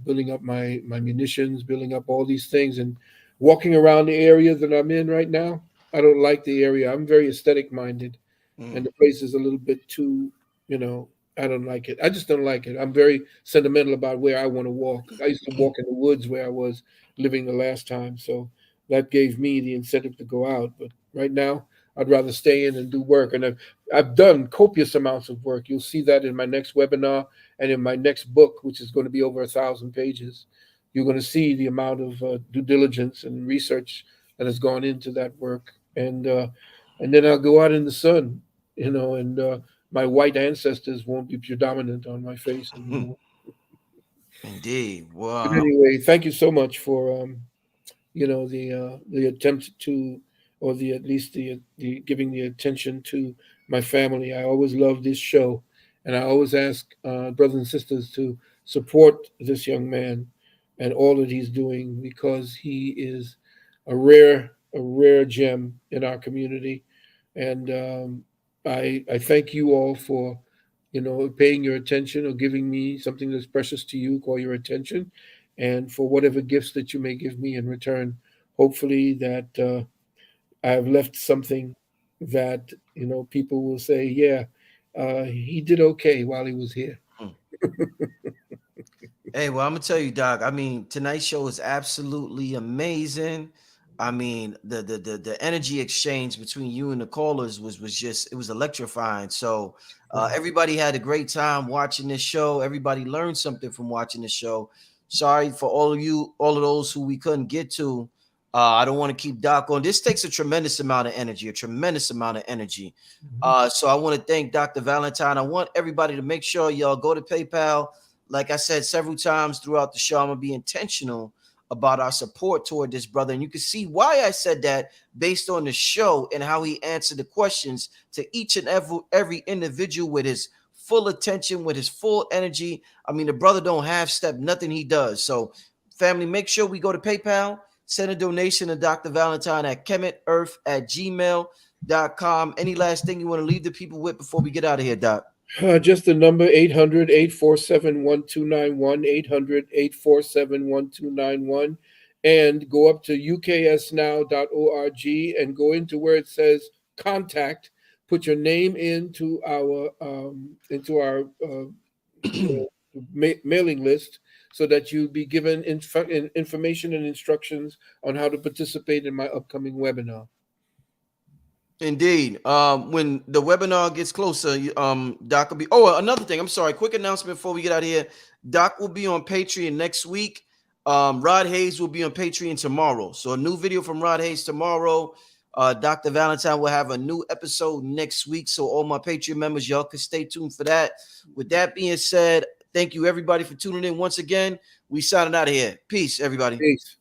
building up my munitions, building up all these things, and walking around the area that I'm in right now. I don't like the area. I'm very aesthetic minded, and the place is a little bit too, you know, I don't like it. I just don't like it. I'm very sentimental about where I want to walk. I used to walk in the woods where I was living the last time, so that gave me the incentive to go out. But right now, I'd rather stay in and do work. And I've done copious amounts of work. You'll see that in my next webinar and in my next book, which is going to be over 1,000 pages. You're going to see the amount of due diligence and research that has gone into that work. And then I'll go out in the sun, you know, and my white ancestors won't be predominant on my face anymore. Indeed. But Wow. anyway, thank you so much for you know, the attempt to, or the at least the giving the attention to my family. I always love this show, and I always ask brothers and sisters to support this young man and all that he's doing, because he is a rare gem in our community. And I thank you all for, you know, paying your attention or giving me something that's precious to you, call your attention, and for whatever gifts that you may give me in return. Hopefully that I have left something that, you know, people will say, yeah, he did okay while he was here. Hey, well, I'm gonna tell you, Doc. I mean, tonight's show is absolutely amazing. I mean, the energy exchange between you and the callers was just, it was electrifying. So everybody had a great time watching this show. Everybody learned something from watching the show. Sorry for all of you, all of those who we couldn't get to. I don't want to keep Doc on. This takes a tremendous amount of energy, a tremendous amount of energy. So I want to thank Dr. Valentine. I want everybody to make sure y'all go to PayPal. Like I said several times throughout the show, I'm gonna be intentional about our support toward this brother. And you can see why I said that based on the show and how he answered the questions to each and every individual with his full attention, with his full energy. I mean, the brother don't half step nothing he does. So, family, make sure we go to PayPal, send a donation to Dr. Valentine at kemetearth@gmail.com. Any last thing you want to leave the people with before we get out of here, Doc? Just the number 800-847-1291, 800-847-1291, and go up to uksnow.org and go into where it says contact. Put your name into our mailing list, so that you'll be given information and instructions on how to participate in my upcoming webinar. Indeed. When the webinar gets closer, Doc will be. Oh, another thing. I'm sorry. Quick announcement before we get out of here. Doc will be on Patreon next week. Rod Hayes will be on Patreon tomorrow. So a new video from Rod Hayes tomorrow. Dr. Valentine will have a new episode next week. So all my Patreon members, y'all can stay tuned for that. With that being said, thank you everybody for tuning in once again. We signing out of here. Peace, everybody. Peace.